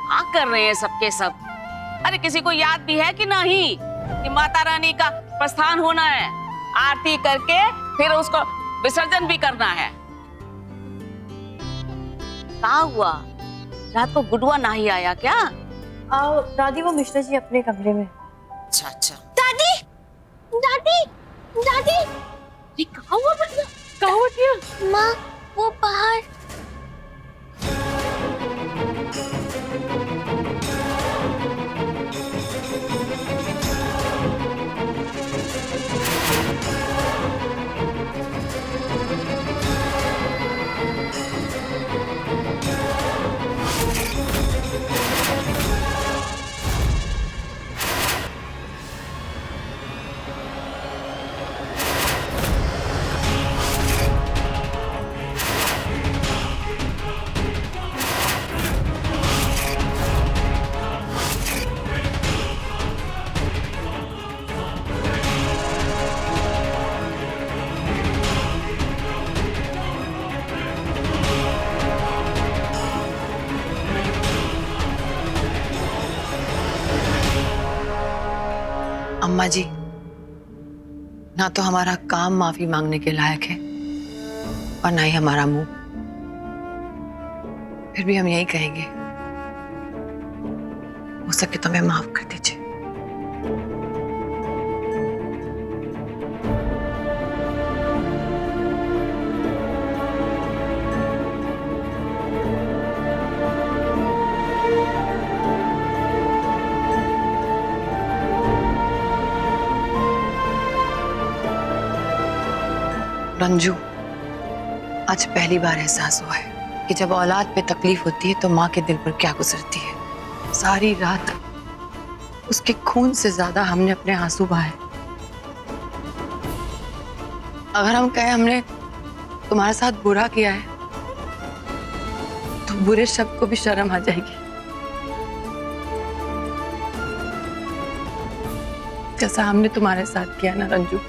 Speaker 7: हाँ कर रहे हैं सबके सब। अरे किसी को याद भी है कि नहीं कि माता रानी का प्रस्थान होना है, आरती करके फिर उसको विसर्जन भी करना है। कहाँ हुआ? रात को गुडुआ नहीं आया क्या?
Speaker 9: दादी, वो मिश्रा जी अपने कमरे में।
Speaker 7: अच्छा अच्छा।
Speaker 11: दादी, दादी, दादी,
Speaker 7: ये कहाँ हुआ बच्चा?
Speaker 11: कहाँ हुआ टिया? माँ, वो बाहर।
Speaker 6: जी, ना तो हमारा काम माफी मांगने के लायक है और ना ही हमारा मुंह। फिर भी हम यही कहेंगे, हो सके तो हमें माफ कर दीजिए। रंजू, आज पहली बार एहसास हुआ है कि जब औलाद पे तकलीफ होती है तो माँ के दिल पर क्या गुजरती है। सारी रात उसके खून से ज्यादा हमने अपने आंसू बहाए। अगर हम कहें हमने तुम्हारे साथ बुरा किया है तो बुरे शब्द को भी शर्म आ जाएगी। जैसा हमने तुम्हारे साथ किया ना रंजू,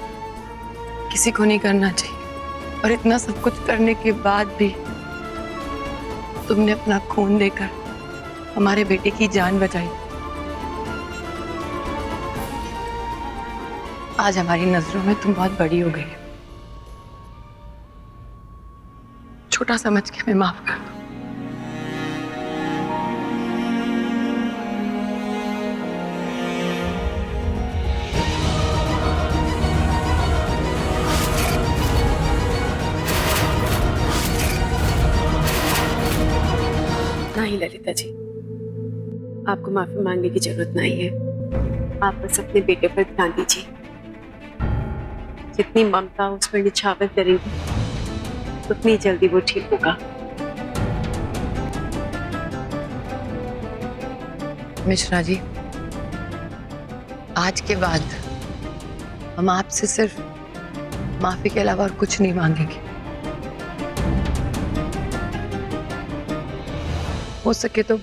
Speaker 6: किसी को नहीं करना चाहिए। और इतना सब कुछ करने के बाद भी तुमने अपना खून देकर हमारे बेटे की जान बचाई। आज हमारी नजरों में तुम बहुत बड़ी हो गई हो। छोटा समझ के हमें माफ कर दो।
Speaker 19: नहीं ललिता जी, आपको माफी मांगने की जरूरत नहीं है। आप बस अपने बेटे पर ध्यान दीजिए। जितनी ममता उस पर निछावर करेंगी उतनी जल्दी वो ठीक होगा।
Speaker 6: मिश्रा जी, आज के बाद हम आपसे सिर्फ माफी के अलावा और कुछ नहीं मांगेंगे। हो सके तो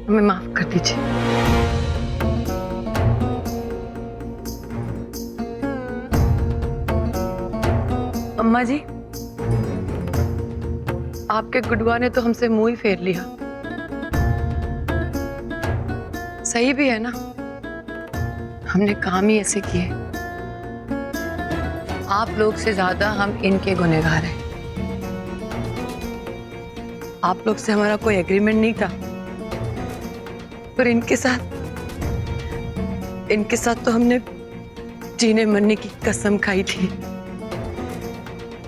Speaker 6: हमें माफ कर दीजिए। अम्मा जी, आपके गुडुआ ने तो हमसे मुंह ही फेर लिया। सही भी है ना, हमने काम ही ऐसे किए। आप लोग से ज्यादा हम इनके गुनहगार हैं। आप लोग से हमारा कोई एग्रीमेंट नहीं था, पर इनके साथ तो हमने जीने मरने की कसम खाई थी,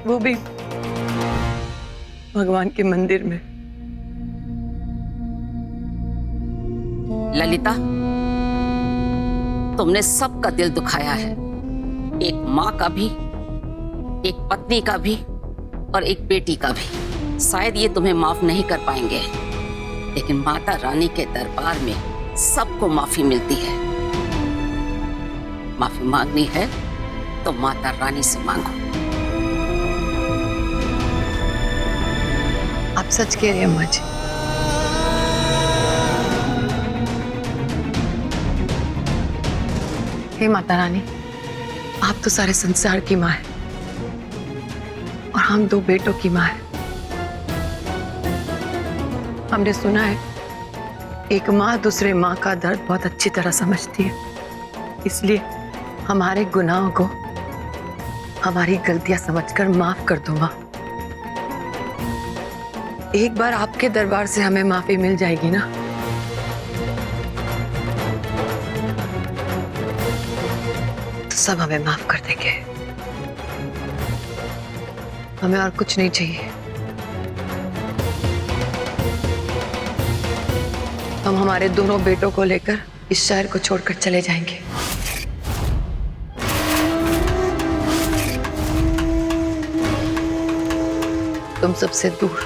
Speaker 6: वो भी भगवान के मंदिर में।
Speaker 7: ललिता, तुमने सबका दिल दुखाया है, एक माँ का भी, एक पत्नी का भी और एक बेटी का भी। शायद ये तुम्हें माफ नहीं कर पाएंगे, लेकिन माता रानी के दरबार में सबको माफी मिलती है। माफी मांगनी है तो माता रानी से मांगो।
Speaker 6: आप सच कह रही हैं अम्मा जी। हे माता रानी, आप तो सारे संसार की माँ है और हम दो बेटों की माँ है। हमने सुना है एक माँ दूसरे माँ का दर्द बहुत अच्छी तरह समझती है, इसलिए हमारे गुनाहों को हमारी गलतियां समझकर माफ कर दो माँ। एक बार आपके दरबार से हमें माफी मिल जाएगी ना, तो सब हमें माफ कर देंगे। हमें और कुछ नहीं चाहिए। हम हमारे दोनों बेटों को लेकर इस शहर को छोड़कर चले जाएंगे। तुम सबसे दूर।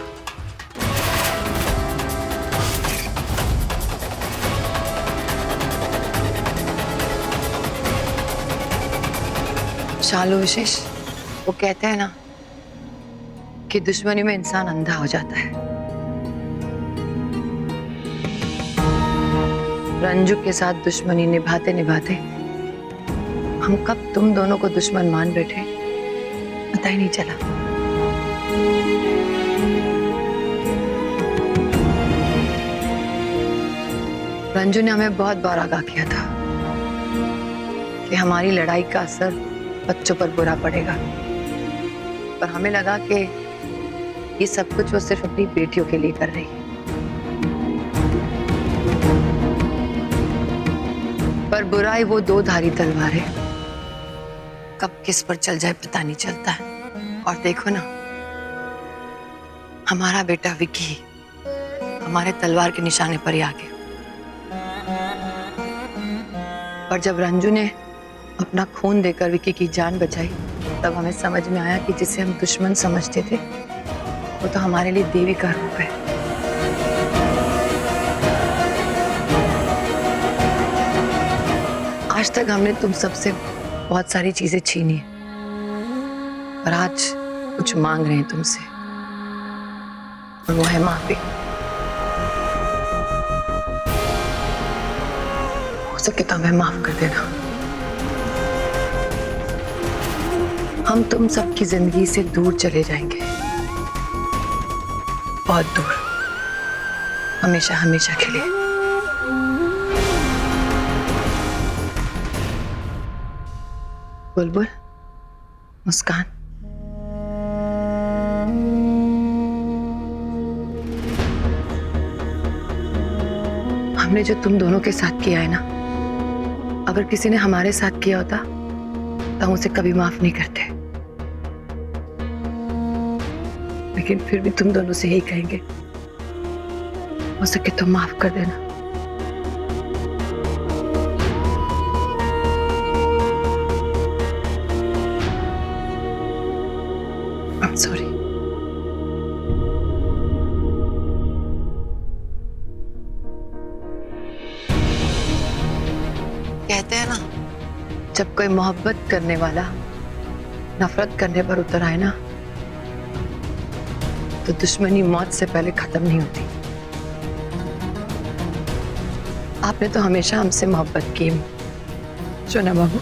Speaker 6: शालू विशेष, वो कहते हैं ना कि दुश्मनी में इंसान अंधा हो जाता है। रंजू के साथ दुश्मनी निभाते निभाते हम कब तुम दोनों को दुश्मन मान बैठे पता ही नहीं चला। रंजू ने हमें बहुत बार आगाह किया था कि हमारी लड़ाई का असर बच्चों पर बुरा पड़ेगा, पर हमें लगा कि ये सब कुछ वो सिर्फ अपनी बेटियों के लिए कर रही है। पर बुराई वो दो धारी तलवार है, कब किस पर चल जाए पता नहीं चलता है। और देखो ना, हमारा बेटा विकी हमारे तलवार के निशाने पर ही आ गया। पर जब रंजू ने अपना खून देकर विकी की जान बचाई, तब हमें समझ में आया कि जिसे हम दुश्मन समझते थे वो तो हमारे लिए देवी का रूप है। आज तक हमने तुम सबसे बहुत सारी चीजें छीनी है, पर आज कुछ मांग रहे हैं तुमसे, और वो है माफी। हो सके तो हमें माफ कर देना। हम तुम सबकी जिंदगी से दूर चले जाएंगे, बहुत दूर, हमेशा हमेशा के लिए। बुलबुल, मुस्कान, हमने जो तुम दोनों के साथ किया है ना, अगर किसी ने हमारे साथ किया होता तो हम उसे कभी माफ नहीं करते। लेकिन फिर भी तुम दोनों से यही कहेंगे, हो सके तो माफ कर देना। I'm sorry. कहते हैं ना, जब कोई मोहब्बत करने वाला नफरत करने पर उतर आए ना, तो दुश्मनी मौत से पहले खत्म नहीं होती। आपने तो हमेशा हमसे मोहब्बत की, जो ना बाबू।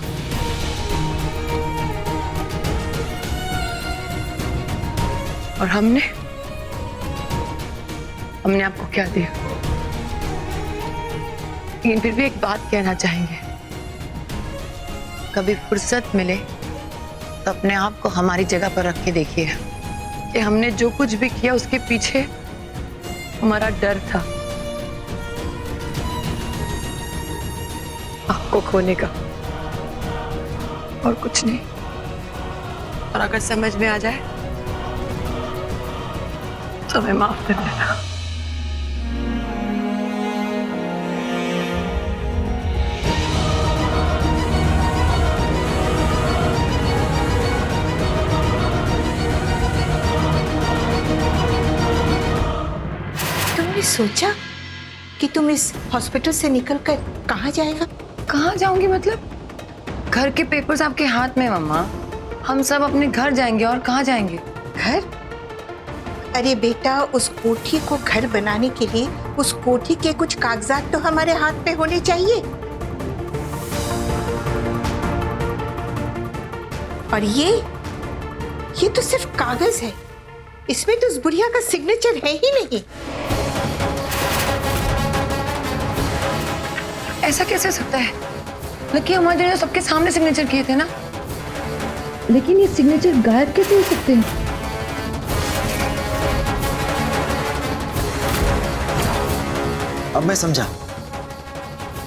Speaker 6: और हमने आपको क्या दिया? लेकिन फिर भी एक बात कहना चाहेंगे, कभी फुर्सत मिले तो अपने आप को हमारी जगह पर रख के देखिए कि हमने जो कुछ भी किया उसके पीछे हमारा डर था, आपको खोने का, और कुछ नहीं। और अगर समझ में आ जाए तो हमें माफ कर देना।
Speaker 8: तुमने सोचा कि तुम इस हॉस्पिटल से निकलकर कहाँ जाएगा?
Speaker 6: कहाँ जाऊंगी मतलब? घर के पेपर्स आपके हाथ में मम्मा, हम सब अपने घर जाएंगे। और कहाँ जाएंगे?
Speaker 8: घर? अरे बेटा, उस कोठी को घर बनाने के लिए उस कोठी के कुछ कागजात तो हमारे हाथ पे होने चाहिए। और ये तो सिर्फ कागज है, इसमें तो उस बुढ़िया का सिग्नेचर है ही नहीं।
Speaker 6: ऐसा कैसे हो सकता है? लकी हमारे ने सबके सामने सिग्नेचर किए थे ना।
Speaker 9: लेकिन ये सिग्नेचर गायब कैसे हो सकते हैं?
Speaker 10: अब मैं समझा,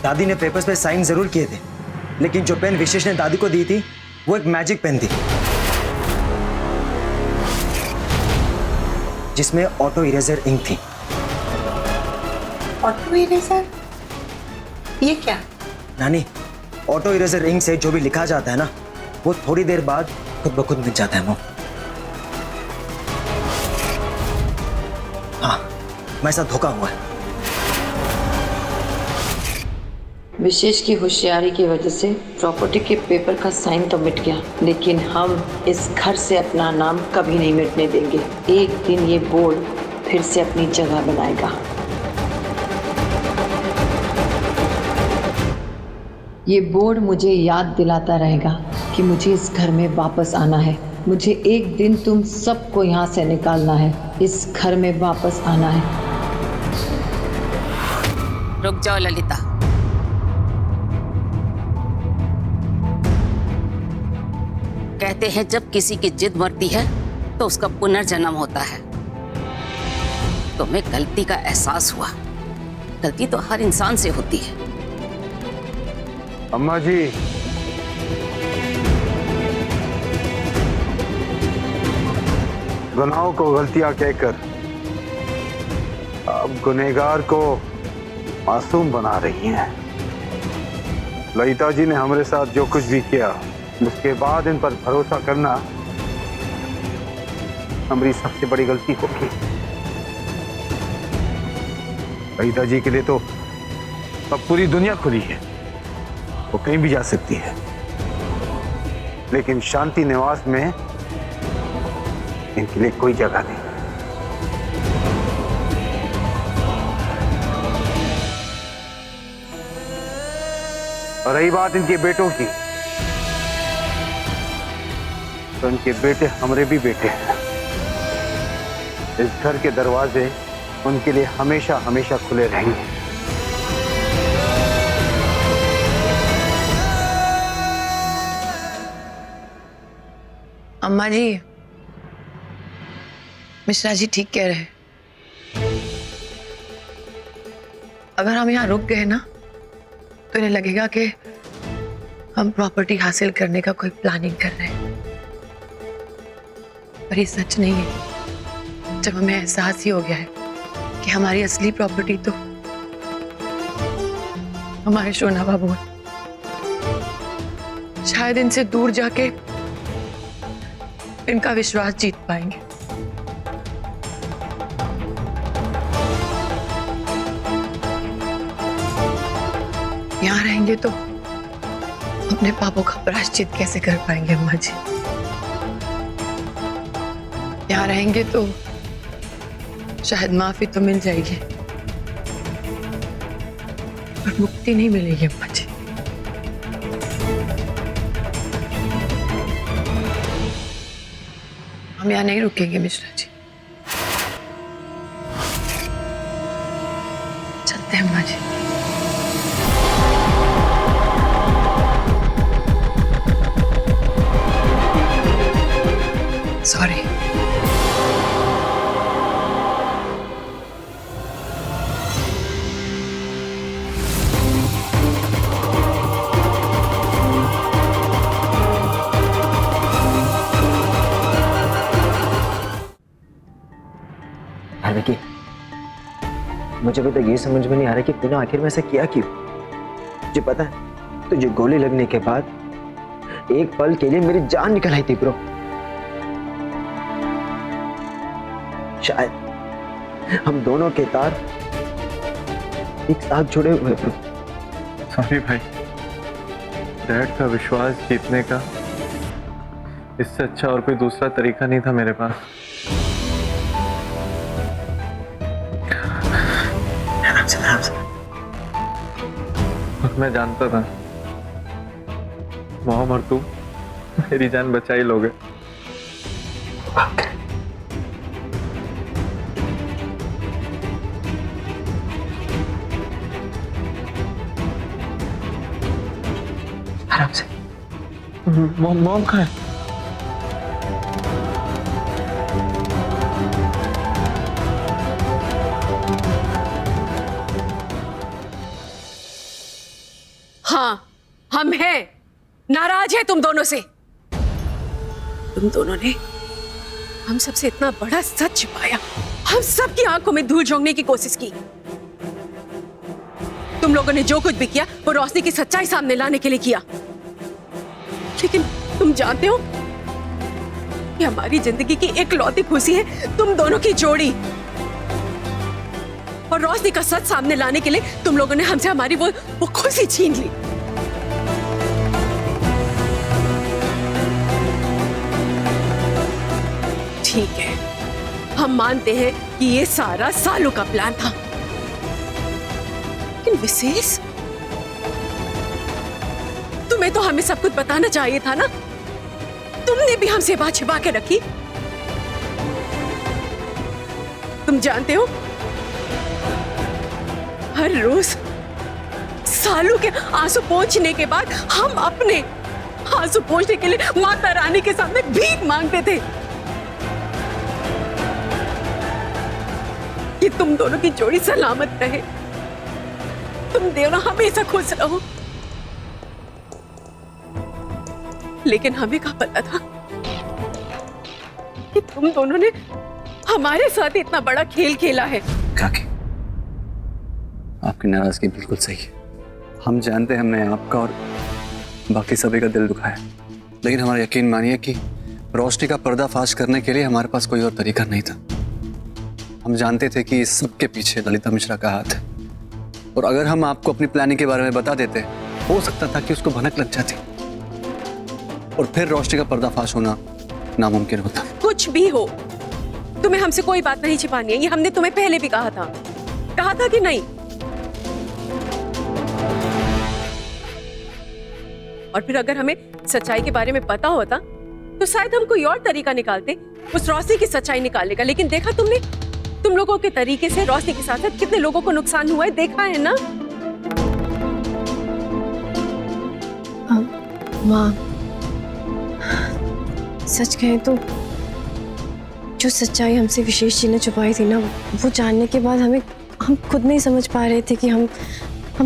Speaker 10: दादी ने पेपर्स पे साइन जरूर किए थे, लेकिन जो पेन विशेष ने दादी को दी थी वो एक मैजिक पेन थी, जिसमें ऑटो इरेजर इंक थी।
Speaker 8: Auto eraser? ये क्या?
Speaker 10: नानी, ऑटो इरेजर इंक से जो भी लिखा जाता है ना, वो थोड़ी देर बाद खुद ब खुद मिट जाता है। हाँ, मेरे साथ धोखा हुआ है।
Speaker 9: विशेष की होशियारी की वजह से प्रॉपर्टी के पेपर का साइन तो मिट गया, लेकिन हम इस घर से अपना नाम कभी नहीं मिटने देंगे। एक दिन ये बोर्ड फिर से अपनी जगह बनाएगा। ये बोर्ड मुझे याद दिलाता रहेगा कि मुझे इस घर में वापस आना है। मुझे एक दिन तुम सबको यहाँ से निकालना है, इस घर में वापस आना है।
Speaker 7: रुक जाओ ललिता। कहते हैं जब किसी की जिद मरती है तो उसका पुनर्जन्म होता है। तुम्हें गलती का एहसास हुआ। गलती तो हर इंसान से होती है।
Speaker 21: अम्मा जी, गुनाहों को गलतियां कहकर अब गुनहगार को मासूम बना रही हैं। ललिता जी ने हमारे साथ जो कुछ भी किया, उसके बाद इन पर भरोसा करना हमारी सबसे बड़ी गलती होगी। ललिता जी के लिए तो अब पूरी दुनिया खुली है, वो कहीं भी जा सकती है, लेकिन शांति निवास में इनके लिए कोई जगह नहीं। और रही बात इनके बेटों की, तो इनके बेटे हमारे भी बेटे हैं। इस घर के दरवाजे उनके लिए हमेशा हमेशा खुले रहेंगे।
Speaker 6: अम्मा जी, मिश्रा जी ठीक कह रहे। अगर हम यहाँ रुक गए ना तो इन्हें लगेगा कि हम प्रॉपर्टी हासिल करने का कोई प्लानिंग कर रहे हैं, पर ये सच नहीं है। जब हमें एहसास ही हो गया है कि हमारी असली प्रॉपर्टी तो हमारे शोना बाबू है, शायद इनसे दूर जाके इनका विश्वास जीत पाएंगे। यहाँ रहेंगे तो अपने पापों का प्रायश्चित कैसे कर पाएंगे अम्मा जी? यहाँ रहेंगे तो शायद माफी तो मिल जाएगी, पर मुक्ति नहीं मिलेगी अम्मा जी। हम यहाँ नहीं रुकेंगे मिश्रा जी, चलते हैं अम्मा जी। सॉरी।
Speaker 10: विकी, मुझे अभी तक ये समझ में नहीं आ रहा कि तूने आखिर में ऐसा किया क्यों। मुझे पता है तुझे गोली लगने के बाद एक पल के लिए मेरी जान निकल आई थी ब्रो। शायद हम दोनों के तार एक साथ जुड़े हुए ब्रो।
Speaker 20: सॉरी भाई, डैड का विश्वास जीतने का इससे अच्छा और कोई दूसरा तरीका नहीं था मेरे पास। और मैं जानता था मॉम और तू मेरी जान बचा ही लोगे।
Speaker 10: आराम से।
Speaker 20: मॉम कहाँ है?
Speaker 3: हाँ, हम हैं। नाराज है तुम दोनों से। तुम दोनों ने हम सबसे इतना बड़ा सच छिपाया, हम सबकी आंखों में धूल झोंकने की कोशिश की। तुम लोगों ने जो कुछ भी किया वो रोशनी की सच्चाई सामने लाने के लिए किया, लेकिन तुम जानते हो कि हमारी जिंदगी की इकलौती खुशी है तुम दोनों की जोड़ी। और रोशनी का सच सामने लाने के लिए तुम लोगों ने हमसे हमारी वो खुशी छीन ली। ठीक है, हम मानते हैं कि ये सारा सालों का प्लान था, लेकिन विशेष तुम्हें तो हमें सब कुछ बताना चाहिए था ना। तुमने भी हमसे बात छिपा के रखी। तुम जानते हो हर रोज सालों के आंसू पोंछने के बाद हम आंसू पोंछने के लिए माता रानी के सामने भीख मांगते थे कि तुम दोनों की जोड़ी सलामत रहे, तुम दोनों हमेशा खुश रहो। लेकिन हमें क्या पता था कि तुम दोनों ने हमारे साथ इतना बड़ा खेल खेला है।
Speaker 2: काकी, आपकी नाराजगी बिल्कुल सही है। हम जानते हैं हमने आपका और बाकी सभी का दिल दुखाया, लेकिन हमारा यकीन मानिए कि रोशनी का पर्दाफाश करने के लिए हमारे पास कोई और तरीका नहीं था। हम जानते थे कि इस सब के पीछे ललिता मिश्रा का हाथ है, और अगर हम आपको अपनी प्लानिंग के बारे में बता देते, हो सकता था कि उसको भनक लग जाती और फिर रोशनी का पर्दाफाश होना नामुमकिन होता।
Speaker 3: कुछ भी हो, तुम्हें हमसे कोई बात नहीं छिपानी है, ये हमने तुम्हें पहले भी कहा था कि नहीं? और फिर अगर हमें सच्चाई के बारे में पता होता तो शायद हम कोई और तरीका निकालते उस रोशनी की सच्चाई निकालने का। लेकिन देखा तुमने, तुम लोगों के तरीके से रोशनी के साथ साथ कितने लोगों को नुकसान हुआ है, देखा है ना?
Speaker 9: माँ, सच कहें तो जो सच्चाई हमसे विशेष जी ने छुपाई थी ना, वो जानने के बाद हम खुद नहीं समझ पा रहे थे कि हम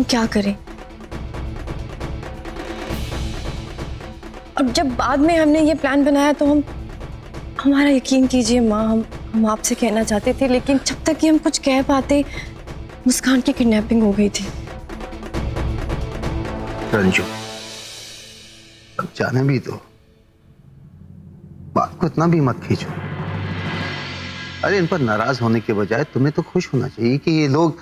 Speaker 9: क्या करें। अब जब बाद में हमने ये प्लान बनाया तो हमारा यकीन कीजिए माँ, हम आपसे कहना चाहते थे, लेकिन जब तक कि हम कुछ कह पाते, मुस्कान की किडनैपिंग हो गई थी।
Speaker 21: रंजू, अब जाने भी दो, बात को इतना भी मत खींचो। अरे इन पर नाराज होने के बजाय तुम्हें तो खुश होना चाहिए कि ये लोग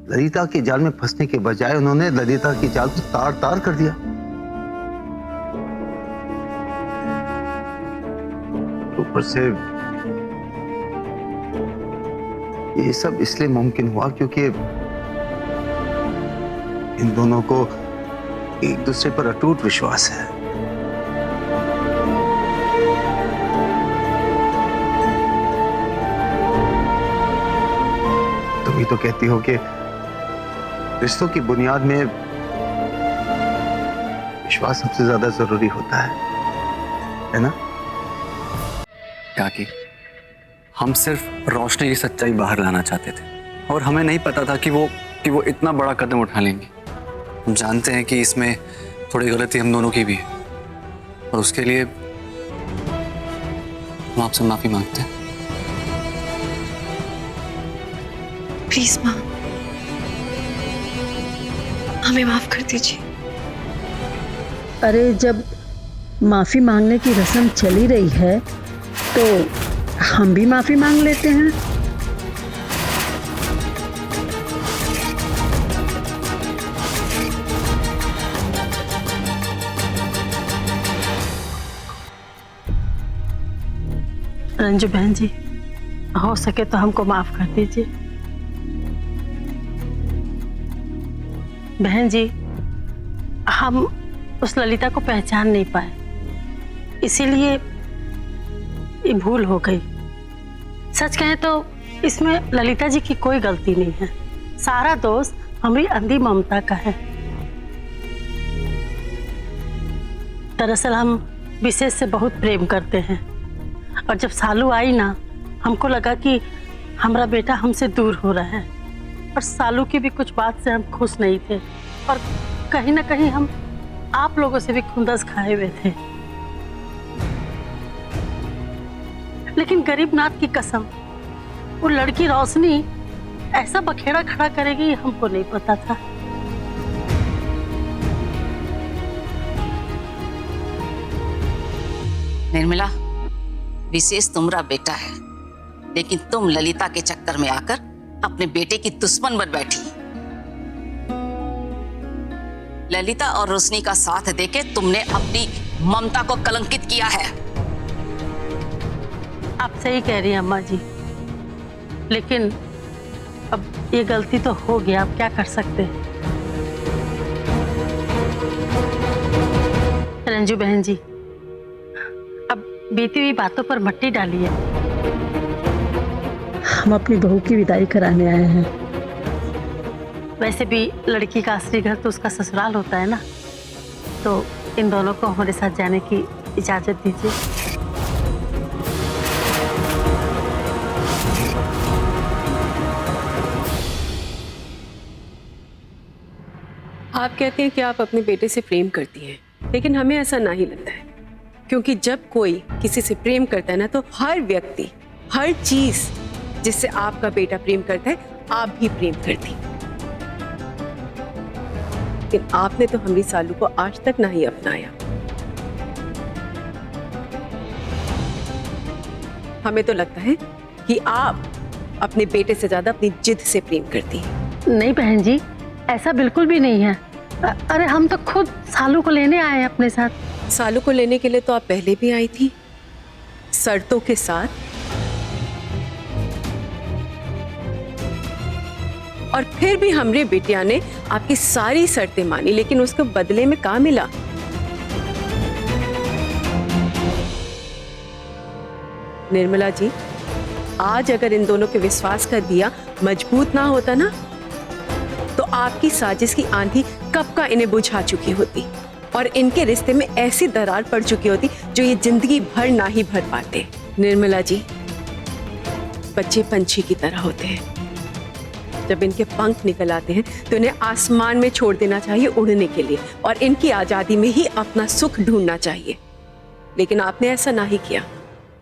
Speaker 21: ललिता के जाल में फंसने के बजाय उन्होंने ललिता की जाल को तार तार कर दिया। ऊपर से ये सब इसलिए मुमकिन हुआ क्योंकि इन दोनों को एक दूसरे पर अटूट विश्वास है। तुम ही तो कहती हो कि रिश्तों की बुनियाद में विश्वास सबसे ज्यादा जरूरी होता है ना?
Speaker 2: काकी, हम सिर्फ रोशनी की सच्चाई बाहर लाना चाहते थे और हमें नहीं पता था कि वो इतना बड़ा कदम उठा लेंगे। हम जानते हैं कि इसमें थोड़ी गलती हम दोनों की भी है और उसके लिए हम आपसे माफी मांगते हैं।
Speaker 9: प्लीज माँ, हमें माफ कर दीजिए।
Speaker 13: अरे जब माफी मांगने की रस्म चली रही है तो हम भी माफी मांग लेते हैं। रंजू बहन जी, हो सके तो हमको माफ कर दीजिए। बहन जी, हम उस ललिता को पहचान नहीं पाए, इसीलिए ये भूल हो गई। सच कहें तो इसमें ललिता जी की कोई गलती नहीं है, सारा दोष हमारी अंधी ममता का है। दरअसल हम विशेष से बहुत प्रेम करते हैं और जब सालू आई ना, हमको लगा कि हमारा बेटा हमसे दूर हो रहा है और सालू की भी कुछ बात से हम खुश नहीं थे और कहीं ना कहीं हम आप लोगों से भी खुंदस खाए हुए थे। लेकिन गरीबनाथ की कसम, वो लड़की रोशनी ऐसा बखेड़ा खड़ा करेगी हमको नहीं पता था।
Speaker 7: निर्मला, विशेष तुम्हारा बेटा है, लेकिन तुम ललिता के चक्कर में आकर अपने बेटे की दुश्मन बन बैठी। ललिता और रोशनी का साथ देके तुमने अपनी ममता को कलंकित किया है।
Speaker 13: आप सही कह रही हैं अम्मा जी, लेकिन अब ये गलती तो हो गया, आप क्या कर सकते हैं। रंजू बहन जी, अब बीती हुई बातों पर मट्टी डालिए। हम अपनी बहू की विदाई कराने आए हैं। वैसे भी लड़की का असली घर तो उसका ससुराल होता है ना, तो इन दोनों को हमारे साथ जाने की इजाजत दीजिए।
Speaker 19: आप कहते हैं कि आप अपने बेटे से प्रेम करती हैं, लेकिन हमें ऐसा नहीं लगता है, क्योंकि जब कोई किसी से प्रेम करता है ना, तो हर व्यक्ति, हर चीज जिससे आपका बेटा प्रेम करता है, आप भी प्रेम करती। लेकिन आपने तो हमारी सालू को आज तक नहीं अपनाया। हमें तो लगता है कि आप अपने बेटे से ज्यादा अपनी जिद से प्रेम करती हैं।
Speaker 13: नहीं बहन जी, ऐसा बिल्कुल भी नहीं है। अरे हम तो खुद सालू को लेने आए हैं अपने साथ।
Speaker 19: सालू को लेने के लिए तो आप पहले भी आई थी, शर्तों के साथ। और फिर भी हमरे बेटिया ने आपकी सारी शर्तें मानी, लेकिन उसको बदले में क्या मिला? निर्मला जी, आज अगर इन दोनों के विश्वास का दिया मजबूत ना होता ना, तो आपकी साजिश की आंधी कब का इन्हें बुझा चुकी होती और इनके रिश्ते में ऐसी दरार पड़ चुकी होती जो ये जिंदगी भर ना ही भर पाते। निर्मला जी, बच्चे पंछी की तरह होते हैं। जब इनके पंख निकल आते हैं तो इन्हें आसमान में छोड़ देना चाहिए उड़ने के लिए, और इनकी आजादी में ही अपना सुख ढूंढना चाहिए। लेकिन आपने ऐसा नहीं किया।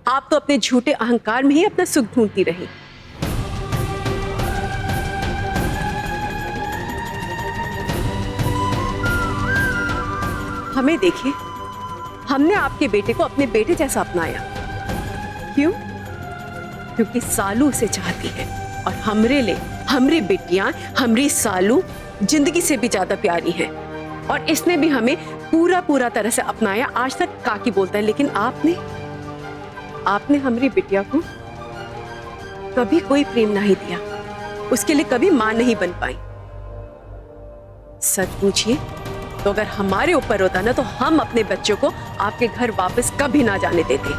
Speaker 19: आप तो अपने झूठे अहंकार में ही अपना सुख ढूंढती रही। हमें देखिए, हमने आपके बेटे को अपने बेटे जैसा अपनाया। क्यों? क्योंकि सालू उसे चाहती है, और हमरे लिए हमरी बेटियां, हमरी सालू जिंदगी से भी ज्यादा प्यारी है। और इसने भी हमें पूरा पूरा तरह से अपनाया। आज तक काकी बोलता है, लेकिन आपने हमरी बिटिया को कभी कोई प्रेम नहीं दिया, उसके लिए कभी मां नहीं बन पाई। सच पूछिए तो अगर हमारे ऊपर होता ना, तो हम अपने बच्चों को आपके घर वापस कभी ना जाने देते।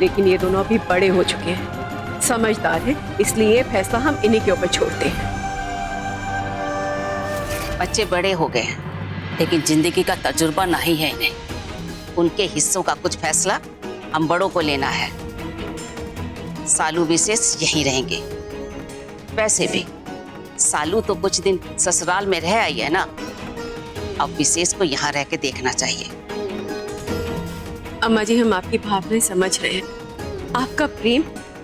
Speaker 19: लेकिन ये दोनों अभी बड़े हो चुके हैं, समझदार हैं, इसलिए ये फैसला हम इन्हीं के ऊपर छोड़ते हैं।
Speaker 7: बच्चे बड़े हो गए हैं, लेकिन जिंदगी का तजुर्बा नहीं है इन्हें। उनके हिस्सों का कुछ फैसला हम बड़ों को लेना है। सालू विशेष यहीं रहेंगे। वैसे भी सालू तो कुछ दिन ससुराल में रह आई है ना, अब विशेष को यहाँ रह के देखना चाहिए।
Speaker 19: अम्मा जी, हम आपकी भावनाएं समझ रहे हैं। आपका प्रेम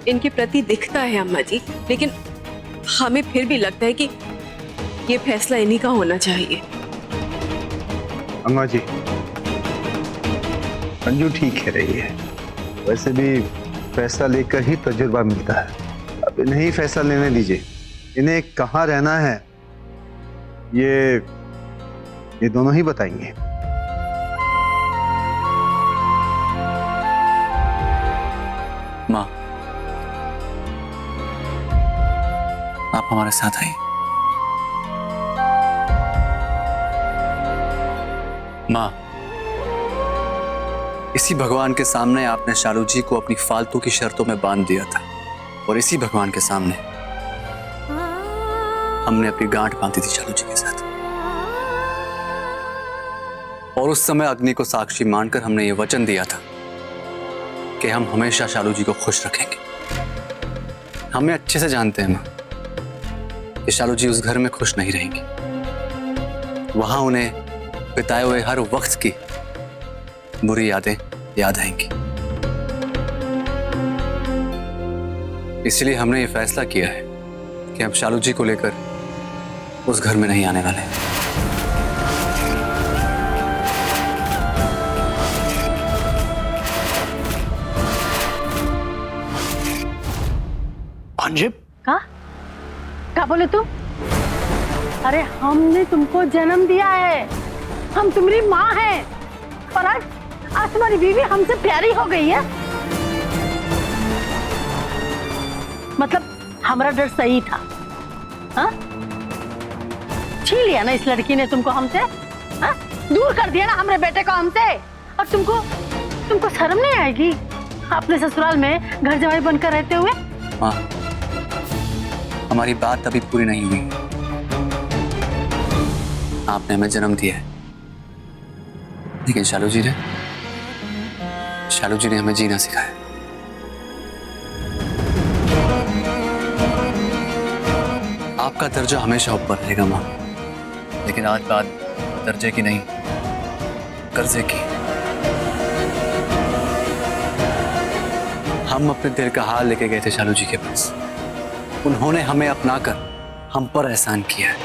Speaker 19: इनके प्रति दिखता है अम्मा जी, लेकिन हमें फिर भी लगता है कि ये फैसला इन्हीं का होना चाहिए।
Speaker 21: अम्मा जी, रंजू ठीक कह रही है। वैसे भी फैसला लेकर ही तजुर्बा मिलता है। अब इन्हें ही फैसला लेने दीजिए। इन्हें कहाँ रहना है ये दोनों ही बताएंगे।
Speaker 12: माँ, आप हमारे साथ आइए। माँ, इसी भगवान के सामने आपने शालू जी को अपनी फालतू की शर्तों में बांध दिया था, और इसी भगवान के सामने हमने अपनी गांठ बांधी थी शालू जी के साथ। और उस समय अग्नि को साक्षी मानकर हमने ये वचन दिया था कि हम हमेशा शालू जी को खुश रखेंगे। हमें अच्छे से जानते हैं माँ कि शालू जी उस घर में खुश नहीं रहेंगी। वहां उन्हें बिताए हुए हर वक्त की बुरी यादें याद आएंगी। इसलिए हमने ये फैसला किया है कि हम शालू जी को लेकर उस घर में नहीं आने वाले।
Speaker 13: क्या बोले तुम? अरे हमने तुमको जन्म दिया है, हम तुम्हारी माँ हैं, और आज तुम्हारी बीवी हमसे प्यारी हो गई है। मतलब हमारा डर सही था। हाँ? छीन लिया ना इस लड़की ने तुमको हमसे। हाँ? दूर कर दिया ना हमारे बेटे को हमसे। और तुमको शर्म नहीं आएगी अपने ससुराल में घर जमाई बनकर रहते हुए?
Speaker 12: माँ, हमारी बात अभी पूरी नहीं हुई। आपने हमें जन्म दिया है, लेकिन शालू जी ने हमें जीना सिखाया। आपका दर्जा हमेशा ऊपर रहेगा माँ, लेकिन आज बात दर्जे की नहीं, कर्जे की। हम अपने दिल का हाल लेके गए थे शालू जी के पास। उन्होंने हमें अपनाकर हम पर एहसान किया है।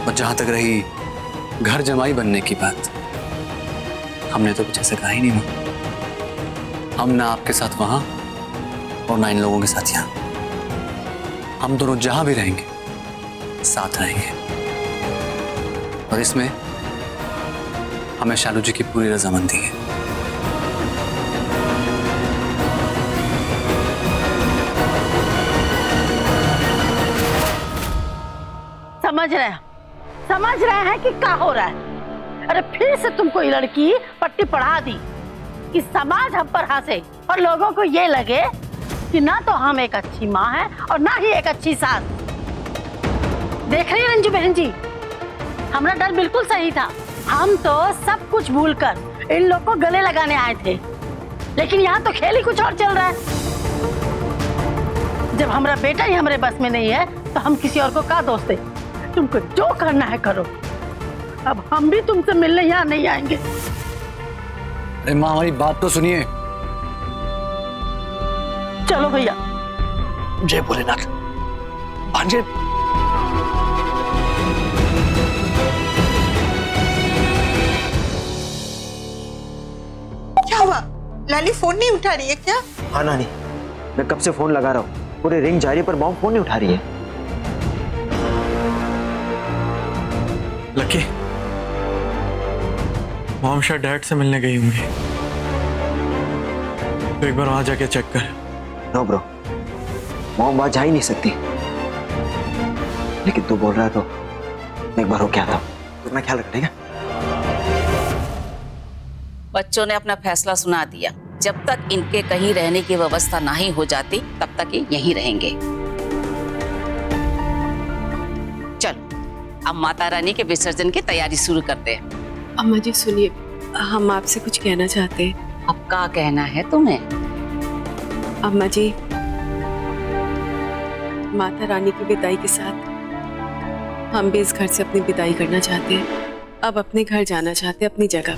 Speaker 12: और जहां तक रही घर जमाई बनने की बात, हमने तो कुछ ऐसा कहा ही नहीं मां। हम ना आपके साथ वहां और ना इन लोगों के साथ यहां। हम दोनों जहां भी रहेंगे साथ रहेंगे, और इसमें हमें शालू जी की पूरी रजामंदी है।
Speaker 13: समझ रहे हैं कि क्या हो रहा है। अरे फिर से तुमको ये लड़की पट्टी पढ़ा दी कि समाज हम पर हंसे और लोगों को ये लगे कि ना तो हम एक अच्छी माँ हैं और ना ही एक अच्छी सास। देख रही रंजू बहन जी, हमारा डर बिल्कुल सही था। हम तो सब कुछ भूलकर इन लोग को गले लगाने आए थे, लेकिन यहाँ तो खेल ही कुछ और चल रहा है। जब हमारा बेटा ही हमारे बस में नहीं है तो हम किसी और को क्या दोष दें? तुमको जो करना है करो, अब हम भी तुमसे मिलने यहाँ नहीं आएंगे।
Speaker 12: अरे माँ, हमारी बात तो सुनिए।
Speaker 13: चलो भैया।
Speaker 12: जय भोलेनाथ। भांजे,
Speaker 8: क्या हुआ? लाली फोन नहीं उठा रही है क्या?
Speaker 10: हाँ नानी, मैं कब से फोन लगा रहा हूँ, पूरे रिंग जा रही है पर मॉम फोन नहीं उठा रही है।
Speaker 20: लकी, मॉम शायद डैड से मिलने गई होंगी, तो एक बार वहां जाके चेक कर।
Speaker 10: नो ब्रो, मॉम वहां जा ही नहीं सकती, लेकिन तू बोल रहा है तो मैं एक बार हो क्या था, तो मैं ख्याल रखेगा।
Speaker 7: बच्चों ने अपना फैसला सुना दिया। जब तक इनके कहीं रहने की व्यवस्था नहीं हो जाती तब तक ये यहीं रहेंगे। चलो अब माता रानी के विसर्जन की तैयारी शुरू करते हैं।
Speaker 19: अम्मा जी सुनिए, हम आपसे कुछ कहना चाहते हैं।
Speaker 7: अब क्या कहना है तुम्हें?
Speaker 19: अम्मा जी, माता रानी की विदाई के साथ हम भी इस घर से अपनी विदाई करना चाहते हैं। अब अपने घर जाना चाहते हैं, अपनी जगह।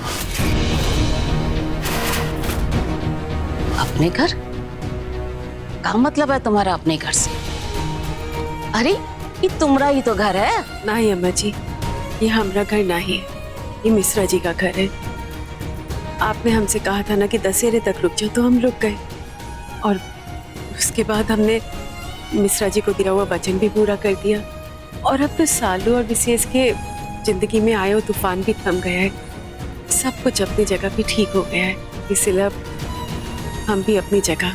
Speaker 7: अपने घर? क्या मतलब है तुम्हारा अपने घर से? अरे ये तुम्हारा ही तो घर है।
Speaker 19: नहीं अम्मा जी, ये हमारा घर नहीं है, ये मिश्रा जी का घर है। आपने हमसे कहा था ना कि दशहरे तक रुक जाओ, तो हम रुक गए, और उसके बाद हमने मिश्रा जी को दिया हुआ वचन भी पूरा कर दिया। और अब तो सालू और विशेष के जिंदगी में आए तूफान भी थम गया है, सब कुछ अपनी जगह पे ठीक हो गया है। इसलिए अब हम भी अपनी जगह,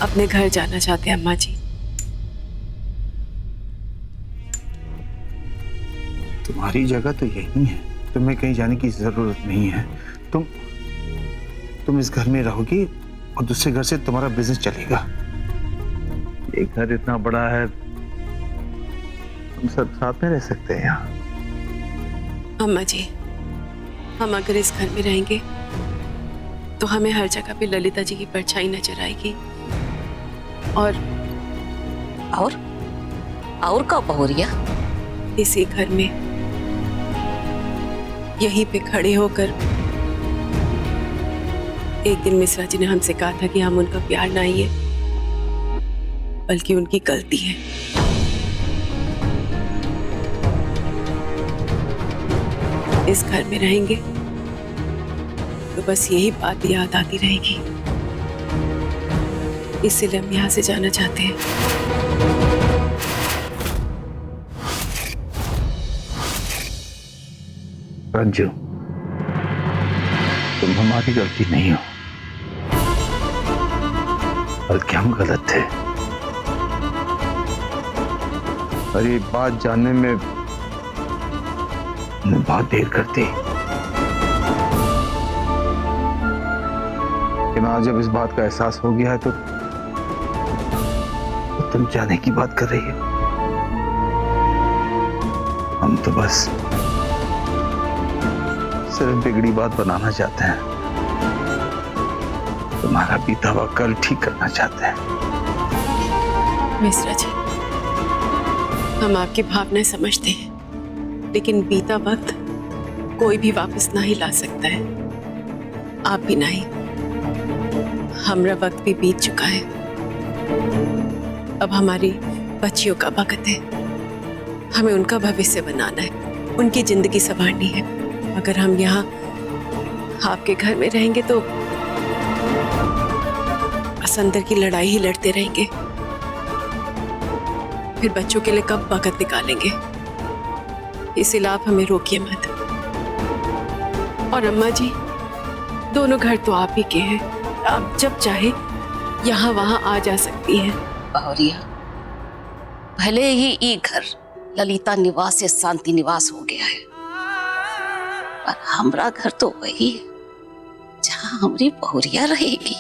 Speaker 19: अपने घर जाना चाहते हैं अम्मा जी।
Speaker 14: तुम्हारी जगह तो यही है, तुम्हें कहीं जाने की जरूरत नहीं है। तुम इस घर में रहोगी और दूसरे घर से तुम्हारा बिजनेस चलेगा।
Speaker 20: ये घर इतना बड़ा है, हम सब साथ में रह सकते हैं यहाँ।
Speaker 19: अम्मा जी, हम अगर इस घर में रहेंगे तो हमें हर जगह पे ललिता जी की परछाई नजर आएगी। और
Speaker 7: का बहुरिया
Speaker 19: इसी घर में यहीं पे खड़े होकर एक दिन मिश्रा जी ने हमसे कहा था कि हम उनका प्यार नहीं है बल्कि उनकी गलती है। इस घर में रहेंगे तो बस यही बात याद आती रहेगी, इसलिए हम यहाँ से जाना चाहते हैं।
Speaker 14: रंजू, तुम हमारी गलती नहीं हो, बल्कि हम गलत थे। और ये बात जानने में बहुत देर करती, लेकिन आज जब इस बात का एहसास हो गया है तो तुम जाने की बात कर रही हो। हम तो बस
Speaker 21: सिर्फ बिगड़ी बात बनाना चाहते हैं, तुम्हारा बीता हुआ कल ठीक करना चाहते हैं।
Speaker 19: मिश्रा जी, हम आपकी भावनाएं समझते हैं, लेकिन बीता वक्त कोई भी वापस ना ही ला सकता है, आप भी नहीं। हमारा वक्त भी बीत चुका है, अब हमारी बच्चियों का वक्त है। हमें उनका भविष्य बनाना है, उनकी जिंदगी संवारनी है। अगर हम यहाँ आपके घर में रहेंगे तो बस अंदर की लड़ाई ही लड़ते रहेंगे, फिर बच्चों के लिए कब वक्त निकालेंगे। इसलिए आप हमें रोकिए मत। और अम्मा जी, दोनों घर तो आप ही के हैं, आप जब चाहे यहाँ वहाँ आ जा सकती हैं।
Speaker 7: बहुरिया, भले ही ये घर ललिता निवास से शांति निवास हो गया है, पर हमारा घर तो वही है जहाँ हमारी बहुरिया रहेगी।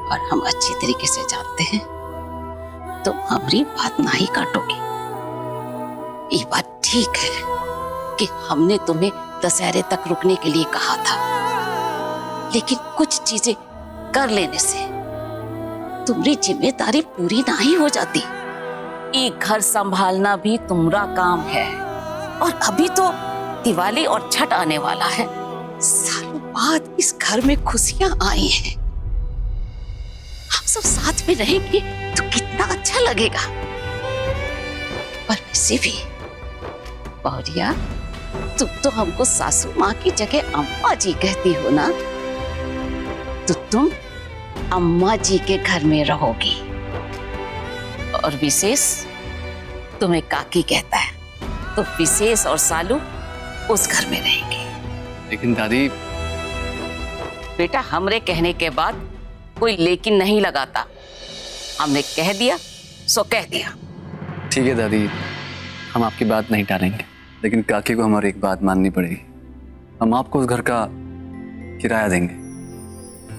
Speaker 7: और हम अच्छी तरीके से जानते हैं तुम हमारी बात नहीं काटोगी। ये बात ठीक है कि हमने तुम्हें दशहरे तक रुकने के लिए कहा था, लेकिन कुछ चीजें कर लेने से तुम्हारी जिम्मेदारी पूरी नहीं हो जाती। एक घर संभालना भी तुम्हारा काम है, और अभी तो दिवाली और छठ आने वाला है। सालों बाद इस घर में खुशियां आई हैं, हम सब साथ में रहेंगे तो कितना अच्छा लगेगा। पर वैसे भी बहुरिया, तुम तो हमको सासू माँ की जगह अम्मा जी कहती हो ना, तो तुम अम्मा जी के घर में रहोगी, और विशेष तुम्हें काकी कहता है, तो विशेष और सालू उस घर में रहेंगे।
Speaker 12: लेकिन दादी,
Speaker 7: बेटा, हमरे कहने के बाद कोई लेकिन नहीं लगाता। हमने कह दिया सो कह दिया।
Speaker 12: ठीक है दादी, हम आपकी बात नहीं टालेंगे, लेकिन काकी को हमारी एक बात माननी पड़ेगी। हम आपको उस घर का किराया देंगे।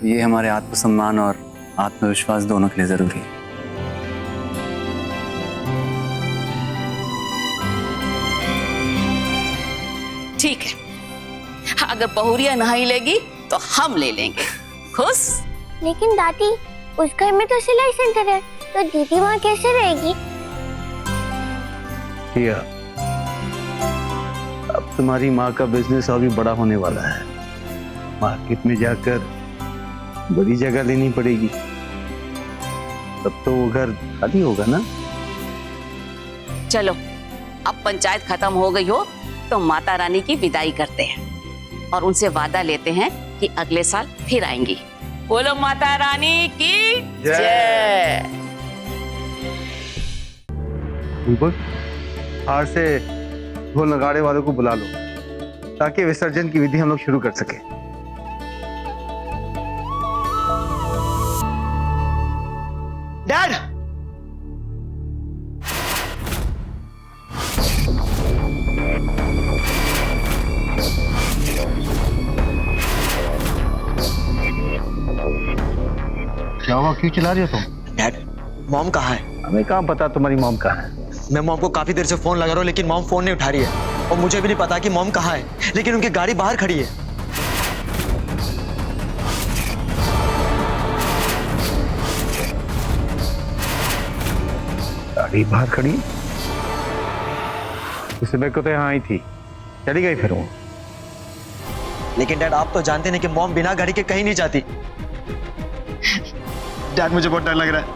Speaker 12: ये हमारे आत्मसम्मान और आत्मविश्वास दोनों के लिए जरूरी है।
Speaker 7: ठीक है, अगर बहुरिया नहीं लेगी तो हम ले लेंगे। खुश?
Speaker 11: लेकिन दादी, उस घर में तो सिलाई सेंटर है, तो दीदी वहाँ कैसे रहेगी?
Speaker 21: किया, अब तुम्हारी माँ का बिजनेस अभी बड़ा होने वाला है, मार्केट में जाकर बड़ी जगह लेनी पड़ेगी, तब तो वो घर खाली होगा ना।
Speaker 7: चलो, अब पंचायत खत्म हो गई हो तो माता रानी की विदाई करते हैं और उनसे वादा लेते हैं कि अगले साल फिर आएंगी। बोलो माता रानी की जय।
Speaker 21: आज से ढोल नगाड़े वालों को बुला लो, ताकि विसर्जन की विधि हम लोग शुरू कर सके।
Speaker 5: डैड,
Speaker 21: क्या हुआ, क्यों चिल्ला रही हो तुम?
Speaker 5: डैड, मॉम कहाँ है?
Speaker 21: हमें कहाँ पता तुम्हारी मॉम कहाँ है।
Speaker 5: मैं मॉम को काफी देर से फोन लगा रहा हूँ, लेकिन मॉम फोन नहीं उठा रही है, और मुझे भी नहीं पता कि मॉम कहाँ है, लेकिन उनकी गाड़ी बाहर खड़ी है।
Speaker 21: गाड़ी बाहर खड़ी? इस सुबह को तो यहाँ आई थी, चली गई फिर वो।
Speaker 5: लेकिन डैड, आप तो जानते नहीं कि मॉम बिना गाड़ी के कहीं नहीं जाती। डैड, मुझे बहुत डर लग रहा है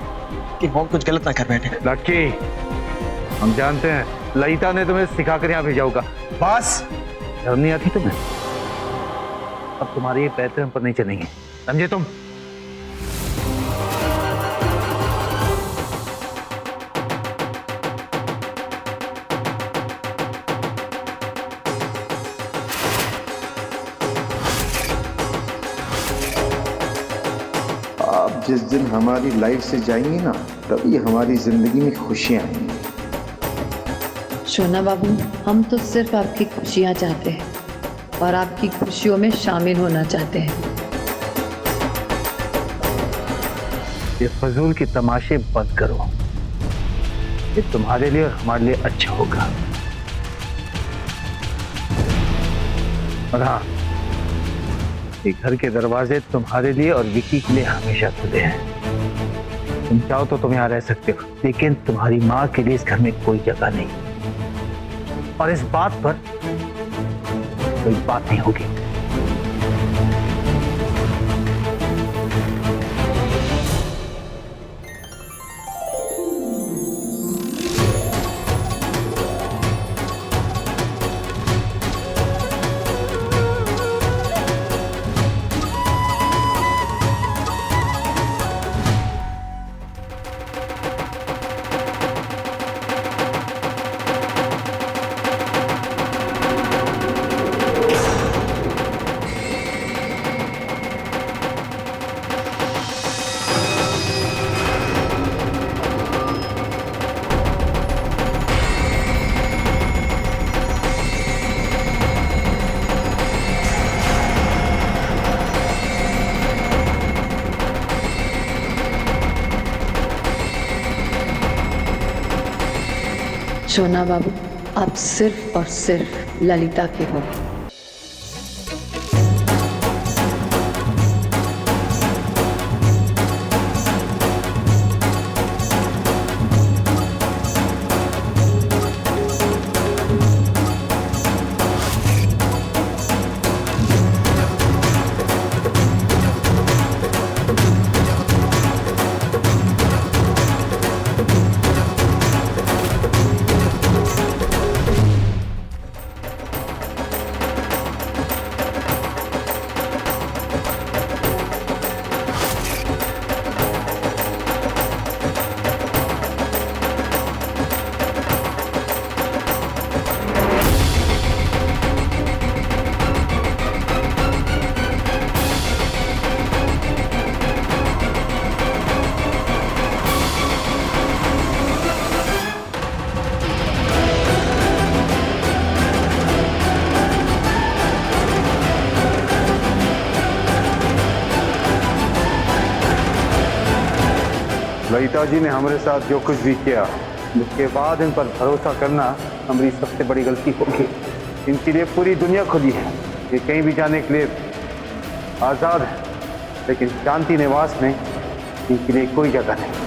Speaker 5: कि मॉम कुछ गलत ना कर बैठे।
Speaker 21: लक्की, हम जानते हैं ललिता ने तुम्हें सिखाकर यहाँ भेजा होगा। बस, शर्म नहीं आती तुम्हें? अब तुम्हारे ये पैर हम पर नहीं चलेंगे, समझे तुम?
Speaker 17: आप जिस दिन हमारी लाइफ से जाएंगी ना, तभी हमारी जिंदगी में खुशियां आएंगी।
Speaker 1: शोना बाबू, हम तो सिर्फ आपकी खुशियां चाहते हैं और आपकी खुशियों में शामिल होना चाहते हैं।
Speaker 21: ये फजूल की तमाशे बंद करो, ये तुम्हारे लिए और हमारे लिए अच्छा होगा। और हाँ, ये घर के दरवाजे तुम्हारे लिए और विकी के लिए हमेशा खुले हैं। तुम चाहो तो तुम यहाँ रह सकते हो, लेकिन तुम्हारी माँ के लिए इस घर में कोई जगह नहीं, और इस बात पर कोई बात नहीं होगी।
Speaker 1: शोना बाबू, आप सिर्फ और सिर्फ ललिता के हो।
Speaker 21: ललिता जी ने हमारे साथ जो कुछ भी किया, उसके बाद इन पर भरोसा करना हमारी सबसे बड़ी गलती होगी। इनके लिए पूरी दुनिया खुली है, ये कहीं भी जाने के लिए आज़ाद है, लेकिन शांति निवास में इनके लिए कोई जगह नहीं।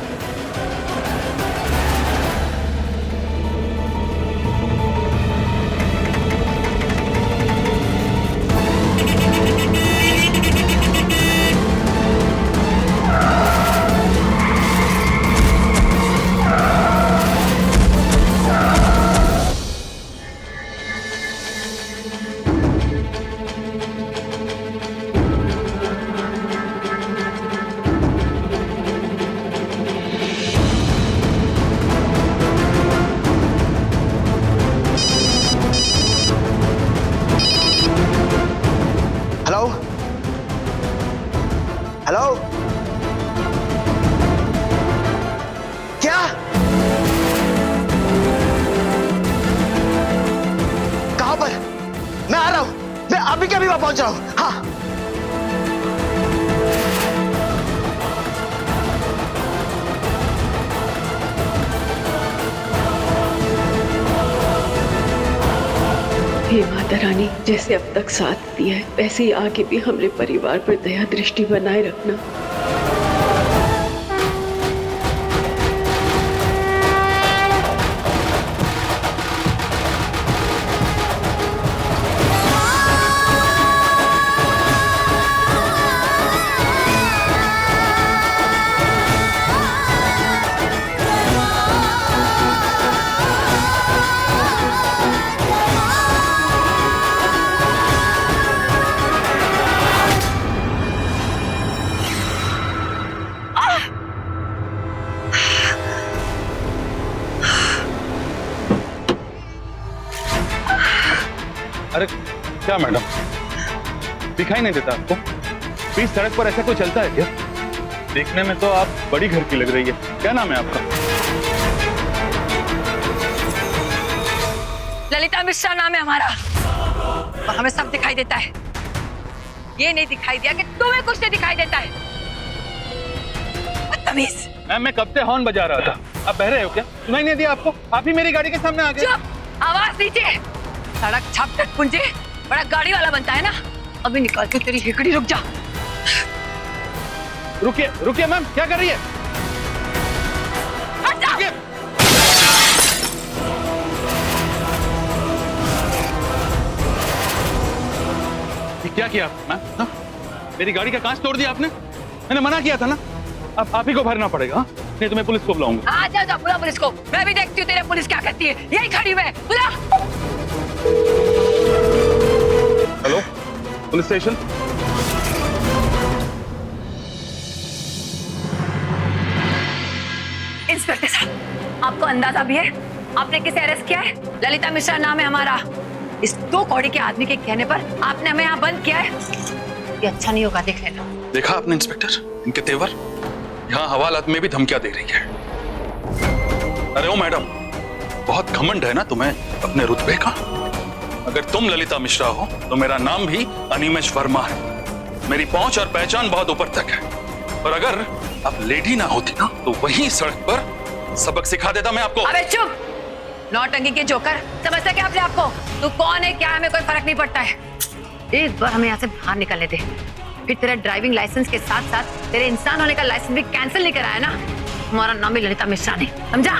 Speaker 10: हेलो, क्या? कहां पर? मैं आ रहा हूं, मैं अभी के अभी वहां पहुंच रहा हूं। हाँ,
Speaker 19: हे माता रानी, जैसे अब तक साथ दिया है, वैसे ही आगे भी हमारे परिवार पर दया दृष्टि बनाए रखना।
Speaker 18: अरे क्या मैडम, दिखाई नहीं देता आपको? बीच सड़क पर ऐसा कोई चलता है क्या? देखने में तो आप बड़ी घर की लग रही है। क्या नाम है आपका?
Speaker 6: ललिता मिश्रा नाम है हमारा, और हमें सब दिखाई देता है। ये नहीं दिखाई दिया कि तुम्हें कुछ नहीं दिखाई देता है। बदतमीज।
Speaker 18: मैम, मैं कब से हॉर्न बजा रहा था, आप बह रहे हो क्या? सुनाई नहीं दिया आपको? आप ही मेरी गाड़ी के सामने आ गए।
Speaker 6: चुप, आवाज नीचे। सड़क छाप तक पूंजे
Speaker 15: बड़ा गाड़ी वाला बनता है ना। अभी निकालती हूँ तेरी हिकड़ी, रुक जा।
Speaker 18: रुकिए रुकिए मैम, क्या कर रही है?
Speaker 15: हट जा।
Speaker 18: ये क्या किया आपने मैम? हाँ? मेरी गाड़ी का कांच तोड़ दिया आपने। मैंने मना किया था ना। अब आप ही को भरना पड़ेगा। हाँ? नहीं तो मैं पुलिस को बुलाऊंगा।
Speaker 15: आ जा, बुला पुलिस को। मैं भी देखती हूँ तेरे पुलिस क्या करती है। यही खड़ी हुई है, बुला।
Speaker 18: Hello, police station.
Speaker 15: इंस्पेक्टर साहब, आपको अंदाजा भी है आपने किसे अरेस्ट किया है? ललिता मिश्रा नाम है हमारा। इस 2 कौड़ी के आदमी के कहने पर आपने हमें यहाँ बंद किया है। ये अच्छा नहीं होगा, देख लेना।
Speaker 18: देखा आपने इंस्पेक्टर, इनके तेवर। यहाँ हवालात में भी धमकियां दे रही है। अरे ओ मैडम, बहुत घमंड है ना तुम्हें अपने रुतबे का। अगर तुम ललिता मिश्रा हो तो मेरा नाम भी अनिमेश वर्मा है। मेरी पहुंच और पहचान बहुत ऊपर तक है। और अगर आप लेडी ना होती ना तो वहीं सड़क पर सबक सिखा देता मैं आपको।
Speaker 15: अबे चुप, नौटंकी के जोकर। समझता क्या अपने आपको? तू कौन है क्या है, हमें कोई फर्क नहीं पड़ता है। एक बार हमें यहाँ से बाहर निकलने दे, फिर तेरा ड्राइविंग लाइसेंस के साथ साथ तेरे इंसान होने का लाइसेंस भी कैंसिल नहीं कराया ना, हमारा नाम भी ललिता मिश्रा नहीं, समझा?